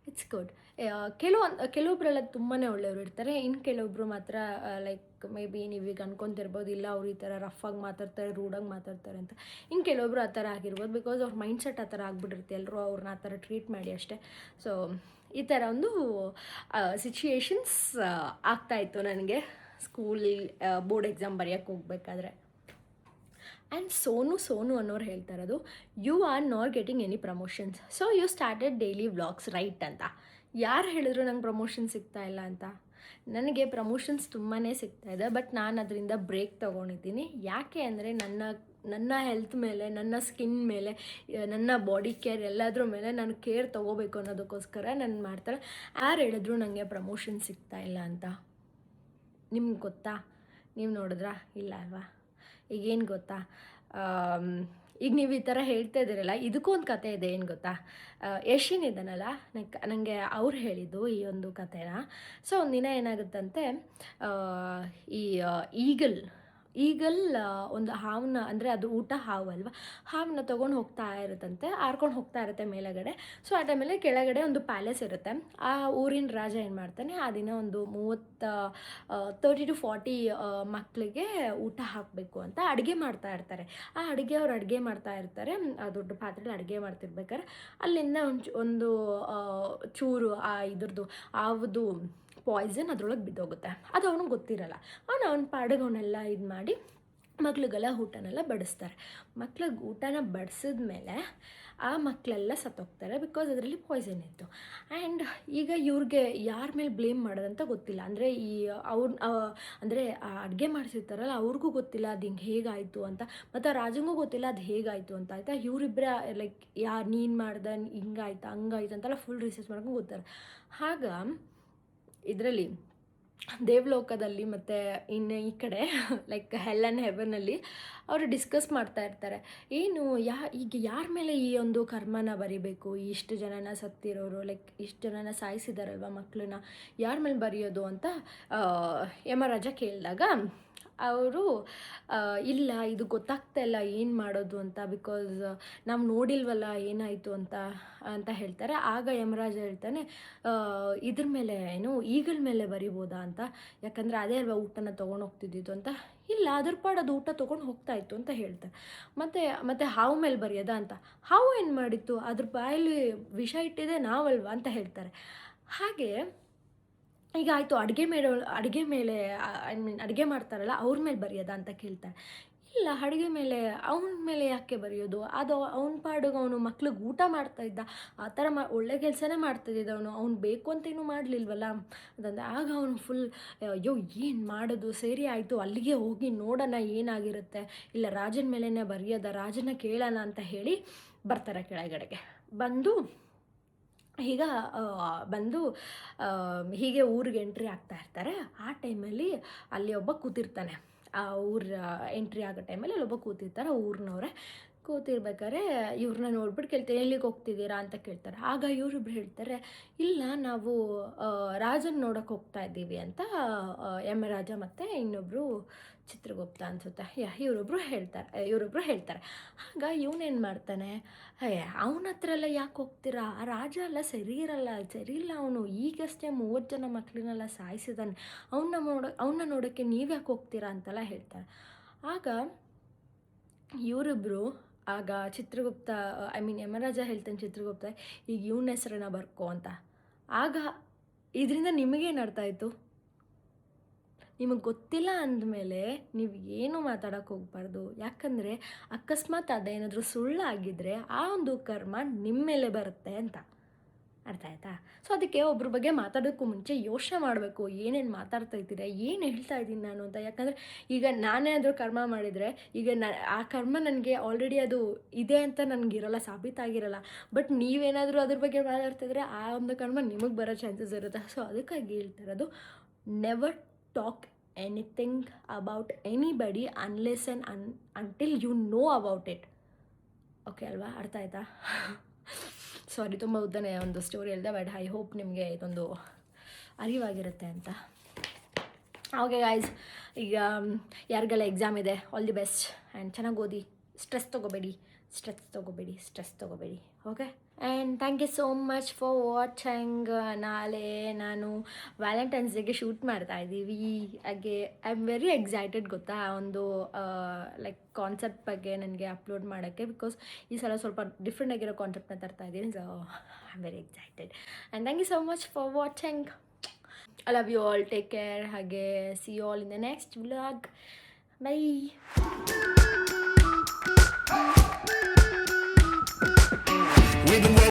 it's good. ಕೆಲವೊಬ್ಬರೆಲ್ಲ ತುಂಬಾ ಒಳ್ಳೆಯವರು ಇರ್ತಾರೆ, ಇನ್ನು ಕೆಲವೊಬ್ಬರು ಮಾತ್ರ ಲೈಕ್ ಮೇ ಬಿ ನೀವೀಗ ಅನ್ಕೊತಿರ್ಬೋದು, ಇಲ್ಲ ಅವ್ರು ಈ ಥರ ರಫಾಗಿ ಮಾತಾಡ್ತಾರೆ, ರೂಡಾಗಿ ಮಾತಾಡ್ತಾರೆ ಅಂತ. ಇನ್ನು ಕೆಲವೊಬ್ರು ಆ ಥರ ಆಗಿರ್ಬೋದು, ಬಿಕಾಸ್ ಅವ್ರ ಮೈಂಡ್ಸೆಟ್ ಆ ಥರ ಆಗಿಬಿಟ್ಟಿರುತ್ತೆ, ಎಲ್ಲರೂ ಅವ್ರನ್ನ ಆ ಥರ ಟ್ರೀಟ್ ಮಾಡಿ ಅಷ್ಟೇ. ಸೊ ಈ ಥರ ಒಂದು ಸಿಚುಯೇಷನ್ಸ್ ಆಗ್ತಾಯಿತ್ತು ನನಗೆ ಸ್ಕೂಲ್ ಬೋರ್ಡ್ ಎಕ್ಸಾಮ್ ಬರೆಯೋಕ್ಕೆ ಹೋಗ್ಬೇಕಾದ್ರೆ. ಆ್ಯಂಡ್ ಸೋನು ಅನ್ನೋರು ಹೇಳ್ತಾ ಇರೋದು, you are not getting any promotions, so you started daily vlogs right ಅಂತ. ಯಾರು ಹೇಳಿದ್ರು ನಂಗೆ ಪ್ರಮೋಷನ್ ಸಿಗ್ತಾ ಇಲ್ಲ ಅಂತ? ನನಗೆ ಪ್ರಮೋಷನ್ಸ್ ತುಂಬಾ ಸಿಗ್ತಾಯಿದೆ, ಬಟ್ ನಾನು ಅದರಿಂದ ಬ್ರೇಕ್ ತೊಗೊಂಡಿದ್ದೀನಿ. ಯಾಕೆ ಅಂದರೆ ನನ್ನ ಹೆಲ್ತ್ ಮೇಲೆ, ನನ್ನ ಸ್ಕಿನ್ ಮೇಲೆ, ನನ್ನ ಬಾಡಿ ಕೇರ್ ಎಲ್ಲದ್ರ ಮೇಲೆ ನಾನು ಕೇರ್ ತೊಗೋಬೇಕು ಅನ್ನೋದಕ್ಕೋಸ್ಕರ ನಾನು ಮಾಡ್ತಾರೆ. ಯಾರು ಹೇಳಿದ್ರು ನನಗೆ ಪ್ರಮೋಷನ್ ಸಿಗ್ತಾ ಇಲ್ಲ ಅಂತ? ನಿಮ್ಗೆ ಗೊತ್ತಾ? ನೀವು ನೋಡಿದ್ರಾ? ಇಲ್ಲ ಅಲ್ವಾ? ಈಗೇನು ಗೊತ್ತಾ, ಈಗ ನೀವು ಈ ಥರ ಹೇಳ್ತಾ ಇದ್ದೀರಲ್ಲ, ಇದಕ್ಕೂ ಒಂದು ಕತೆ ಇದೆ. ಏನು ಗೊತ್ತಾ, ಯಶಿನ್ ಇದ್ದಾನಲ್ಲ, ನನಗೆ ಅವ್ರು ಹೇಳಿದ್ದು ಈ ಒಂದು ಕಥೆನ. ಸೊ ಒಂದಿನ ಏನಾಗುತ್ತಂತೆ, ಈ ಈಗಲ್ ಈಗಲ್ ಒಂದು ಹಾವನ್ನ, ಅಂದರೆ ಅದು ಊಟ ಹಾವು ಅಲ್ವಾ, ಹಾವನ್ನ ತೊಗೊಂಡು ಹೋಗ್ತಾ ಇರುತ್ತಂತೆ, ಆರ್ಕೊಂಡು ಹೋಗ್ತಾ ಇರುತ್ತೆ ಮೇಲಗಡೆ. ಸೊ ಆ ಟೈಮಲ್ಲಿ ಕೆಳಗಡೆ ಒಂದು ಪ್ಯಾಲೇಸ್ ಇರುತ್ತೆ. ಆ ಊರಿನ ರಾಜ ಏನು ಮಾಡ್ತಾನೆ, ಆ ದಿನ ಒಂದು 30 to 40 ಮಕ್ಕಳಿಗೆ ಊಟ ಹಾಕಬೇಕು ಅಂತ ಅಡುಗೆ ಮಾಡ್ತಾ ಇರ್ತಾರೆ. ಆ ಅವ್ರು ಅಡುಗೆ ಮಾಡ್ತಾ ಇರ್ತಾರೆ, ಆ ದೊಡ್ಡ ಪಾತ್ರೆಯಲ್ಲಿ ಅಡುಗೆ ಮಾಡ್ತಿರ್ಬೇಕಾದ್ರೆ ಅಲ್ಲಿಂದ ಒಂದು ಚೂರು ಇದ್ರದ್ದು ಆವುದು ಪಾಯ್ಸನ್ ಅದ್ರೊಳಗೆ ಬಿದ್ದೋಗುತ್ತೆ. ಅದು ಅವನಿಗೆ ಗೊತ್ತಿರಲ್ಲ. ಅವನ ಪಾಡಿಗೆ ಅವನ್ನೆಲ್ಲ ಇದು ಮಾಡಿ ಮಕ್ಳಿಗೆಲ್ಲ ಊಟನೆಲ್ಲ ಬಡಿಸ್ತಾರೆ. ಮಕ್ಳಿಗೆ ಊಟನ ಬಡಿಸಿದ ಮೇಲೆ ಆ ಮಕ್ಕಳೆಲ್ಲ ಸತ್ತೋಗ್ತಾರೆ, ಬಿಕಾಸ್ ಅದರಲ್ಲಿ ಪಾಯ್ಸನ್ ಇತ್ತು. ಆ್ಯಂಡ್ ಈಗ ಇವ್ರಿಗೆ ಯಾರ ಮೇಲೆ ಬ್ಲೇಮ್ ಮಾಡೋದಂತ ಗೊತ್ತಿಲ್ಲ. ಅಂದರೆ ಅಂದರೆ ಅಡುಗೆ ಮಾಡಿಸಿರ್ತಾರಲ್ಲ ಅವ್ರಿಗೂ ಗೊತ್ತಿಲ್ಲ ಅದು ಹಿಂಗೆ ಹೇಗಾಯಿತು ಅಂತ, ಮತ್ತು ಆ ರಾಜಂಗೂ ಗೊತ್ತಿಲ್ಲ ಅದು ಹೇಗಾಯಿತು ಅಂತ. ಆಯಿತಾ, ಇವರಿಬ್ಬರೇ ಲೈಕ್ ನೀನು ಮಾಡ್ದೆ, ಹಿಂಗಾಯ್ತು ಹಂಗಾಯ್ತು ಅಂತೆಲ್ಲ ಫುಲ್ ರಿಸರ್ಚ್ ಮಾಡ್ಕೊಂಡು ಗೊತ್ತಾರೆ. ಆಗ ಇದರಲ್ಲಿ ದೇವಲೋಕದಲ್ಲಿ ಮತ್ತು ಇನ್ನು ಈ ಕಡೆ ಲೈಕ್ ಹೆಲ್ ಆ್ಯಂಡ್ ಹೆವನಲ್ಲಿ ಅವರು ಡಿಸ್ಕಸ್ ಮಾಡ್ತಾ ಇರ್ತಾರೆ, ಏನು ಈಗ ಯಾರ ಮೇಲೆ ಈ ಒಂದು ಕರ್ಮನ ಬರಿಬೇಕು, ಇಷ್ಟು ಜನನ ಸತ್ತಿರೋರು, ಲೈಕ್ ಇಷ್ಟು ಜನನ ಸಾಯಿಸಿದಾರಲ್ವ ಮಕ್ಕಳನ್ನ, ಯಾರ ಮೇಲೆ ಬರೆಯೋದು ಅಂತ ಯಮರಾಜ ಕೇಳಿದಾಗ ಅವರು ಇಲ್ಲ ಇದು ಗೊತ್ತಾಗ್ತಾ ಇಲ್ಲ ಏನು ಮಾಡೋದು ಅಂತ, ಬಿಕಾಸ್ ನಾವು ನೋಡಿಲ್ವಲ್ಲ ಏನಾಯಿತು ಅಂತ ಹೇಳ್ತಾರೆ. ಆಗ ಯಮರಾಜ ಹೇಳ್ತಾನೆ, ಇದ್ರ ಮೇಲೆ ಏನು ಈಗಲ ಮೇಲೆ ಬರಿಬೋದಾ ಅಂತ, ಯಾಕಂದರೆ ಅದೇ ಅಲ್ವಾ ಊಟನ ತೊಗೊಂಡು ಹೋಗ್ತಿದ್ದಿದ್ದು ಅಂತ. ಇಲ್ಲ, ಅದ್ರ ಅದು ಊಟ ತೊಗೊಂಡು ಹೋಗ್ತಾಯಿತ್ತು ಅಂತ ಹೇಳ್ತಾರೆ. ಮತ್ತು ಹಾವು ಮೇಲೆ ಬರೆಯೋದಾ ಅಂತ, ಹಾವು ಏನು ಮಾಡಿತ್ತು, ಅದ್ರ ಬಾಯಲ್ಲಿ ವಿಷ ಇಟ್ಟಿದೆ ನಾವಲ್ವಾ ಅಂತ ಹೇಳ್ತಾರೆ. ಹಾಗೆ ಈಗ ಆಯಿತು, ಅಡುಗೆ ಮೇಲೆ ಐ ಮೀನ್ ಅಡುಗೆ ಮಾಡ್ತಾರಲ್ಲ ಅವ್ರ ಮೇಲೆ ಬರೆಯೋದಾ ಅಂತ ಕೇಳ್ತಾರೆ. ಇಲ್ಲ, ಅಡುಗೆ ಮೇಲೆ ಅವನ ಮೇಲೆ ಯಾಕೆ ಬರೆಯೋದು, ಅದು ಅವ್ನ ಪಾಡಿಗೆ ಅವನು ಮಕ್ಳಿಗೆ ಊಟ ಮಾಡ್ತಾಯಿದ್ದ, ಆ ಥರ ಒಳ್ಳೆ ಕೆಲಸನೇ ಮಾಡ್ತಾಯಿದ್ದ ಅವ್ನು ಬೇಕು ಅಂತೇನು ಮಾಡಲಿಲ್ವಲ್ಲ ಅದಂದರೆ. ಆಗ ಅವನು ಫುಲ್ ಅಯ್ಯೋ ಏನು ಮಾಡೋದು, ಸರಿ ಆಯಿತು ಅಲ್ಲಿಗೆ ಹೋಗಿ ನೋಡೋಣ ಏನಾಗಿರುತ್ತೆ, ಇಲ್ಲ ರಾಜನ ಮೇಲೇ ಬರೆಯೋದ, ರಾಜನ ಕೇಳೋಣ ಅಂತ ಹೇಳಿ ಬರ್ತಾರೆ ಕೆಳಗಡೆಗೆ. ಬಂದು ಹೀಗೆ ಊರಿಗೆ ಎಂಟ್ರಿ ಆಗ್ತಾ ಇರ್ತಾರೆ. ಆ ಟೈಮಲ್ಲಿ ಅಲ್ಲಿ ಒಬ್ಬ ಕೂತಿರ್ತಾನೆ. ಆ ಊರ ಎಂಟ್ರಿ ಆಗೋ ಟೈಮಲ್ಲಿ ಅಲ್ಲೊಬ್ಬ ಕೂತಿರ್ತಾರೆ, ಊರಿನವ್ರೆ. ಕೂತಿರ್ಬೇಕಾದ್ರೆ ಇವ್ರನ್ನ ನೋಡ್ಬಿಟ್ಟು ಕೇಳ್ತಾರೆ, ಎಲ್ಲಿಗೆ ಹೋಗ್ತಿದ್ದೀರಾ ಅಂತ ಕೇಳ್ತಾರೆ. ಆಗ ಇವರಿಬ್ರು ಹೇಳ್ತಾರೆ, ಇಲ್ಲ ನಾವು ರಾಜನ ನೋಡೋಕೆ ಹೋಗ್ತಾ ಇದ್ದೀವಿ ಅಂತ ಯಮರಾಜ ಮತ್ತು ಇನ್ನೊಬ್ಬರು ಚಿತ್ರಗುಪ್ತ ಅನಿಸುತ್ತೆ, ಇವರೊಬ್ಬರು ಹೇಳ್ತಾರೆ. ಆಗ ಇವನೇನು ಮಾಡ್ತಾನೆ, ಅವನ ಹತ್ರ ಎಲ್ಲ ಯಾಕೆ ಹೋಗ್ತೀರಾ, ಆ ರಾಜ ಎಲ್ಲ ಸರಿ ಇಲ್ಲ ಅವನು, ಈಗಷ್ಟೇ 30 ಜನ ಮಕ್ಕಳನ್ನೆಲ್ಲ ಸಾಯಿಸಿದಾನೆ, ಅವನ್ನ ನೋಡೋಕ್ಕೆ ನೀವು ಯಾಕೆ ಹೋಗ್ತೀರಾ ಅಂತೆಲ್ಲ ಹೇಳ್ತಾರೆ. ಆಗ ಇವರಿಬ್ಬರು ಚಿತ್ರಗುಪ್ತ ಯಮರಾಜ ಹೇಳ್ತಾನೆ ಚಿತ್ರಗುಪ್ತ, ಈಗ ಇವನ ಹೆಸರನ್ನ ಬರ್ಕೋ ಅಂತ. ಆಗ ಇದರಿಂದ ನಿಮಗೇನು ಅರ್ಥ ಆಯಿತು, ನಿಮಗೆ ಗೊತ್ತಿಲ್ಲ ಅಂದಮೇಲೆ ನೀವು ಏನು ಮಾತಾಡೋಕ್ಕೆ ಹೋಗ್ಬಾರ್ದು. ಯಾಕಂದರೆ ಅಕಸ್ಮಾತ್ ಅದೇನಾದರೂ ಸುಳ್ಳಾಗಿದ್ದರೆ ಆ ಒಂದು ಕರ್ಮ ನಿಮ್ಮ ಮೇಲೆ ಬರುತ್ತೆ ಅಂತ. ಅರ್ಥ ಆಯ್ತಾ? ಸೊ ಅದಕ್ಕೆ ಒಬ್ರ ಬಗ್ಗೆ ಮಾತಾಡೋಕ್ಕೂ ಮುಂಚೆ ಯೋಚನೆ ಮಾಡಬೇಕು, ಏನೇನು ಮಾತಾಡ್ತಾ ಇದ್ದೀರಾ, ಏನು ಹೇಳ್ತಾ ಇದ್ದೀನಿ ನಾನು ಅಂತ. ಯಾಕಂದರೆ ಈಗ ನಾನೇನಾದರೂ ಕರ್ಮ ಮಾಡಿದರೆ ಈಗ ಆ ಕರ್ಮ ನನಗೆ ಆಲ್ರೆಡಿ ಅದು ಇದೆ ಅಂತ ನನಗಿರಲ್ಲ, ಸಾಬೀತಾಗಿರಲ್ಲ. ಬಟ್ ನೀವೇನಾದರೂ ಅದ್ರ ಬಗ್ಗೆ ಮಾತಾಡ್ತಿದ್ರೆ ಆ ಒಂದು ಕರ್ಮ ನಿಮಗೆ ಬರೋ ಚಾನ್ಸಸ್ ಇರುತ್ತೆ. ಸೊ ಅದಕ್ಕಾಗಿ ಹೇಳ್ತಿರೋದು, never talk anything about anybody unless and until you know about it. Okay ಅಲ್ವಾ? ಅರ್ಥ ಆಯ್ತಾ? ಸಾರಿ, ತುಂಬ ಉದ್ದನೇ ಒಂದು ಸ್ಟೋರಿ ಹೇಳಿದೆ, ಬಟ್ ಐ ಹೋಪ್ ನಿಮಗೆ ಇದೊಂದು ಅರಿವಾಗಿರುತ್ತೆ ಅಂತ. ಓಕೆ ಗಾಯ್ಸ್, ಈಗ ಯಾರಿಗೆಲ್ಲ ಎಕ್ಸಾಮ್ ಇದೆ, ಆಲ್ ದಿ ಬೆಸ್ಟ್ ಆ್ಯಂಡ್ ಚೆನ್ನಾಗಿ ಓದಿ, ಸ್ಟ್ರೆಸ್ ತೊಗೋಬೇಡಿ. Okay, and thank you so much for watching. ನಾಳೆ ನಾನು ವ್ಯಾಲೆಂಟೈನ್ಸ್ ಡೇಗೆ ಶೂಟ್ ಮಾಡ್ತಾ ಇದ್ದೀವಿ. ಹಾಗೆ ಐ ಆಮ್ ವೆರಿ ಎಕ್ಸೈಟೆಡ್, ಗೊತ್ತಾ, ಒಂದು ಲೈಕ್ ಕಾನ್ಸೆಪ್ಟ್ ಬಗ್ಗೆ ನನಗೆ ಅಪ್ಲೋಡ್ ಮಾಡೋಕ್ಕೆ. ಬಿಕಾಸ್ ಈ ಸಲ ಸ್ವಲ್ಪ ಡಿಫ್ರೆಂಟ್ ಆಗಿರೋ ಕಾನ್ಸೆಪ್ಟ್ನ ತರ್ತಾ ಇದ್ದೀನಿ. So I am very excited and thank you so much for watching. I love you all, take care. ಹಾಗೆ see you all in the next vlog. By.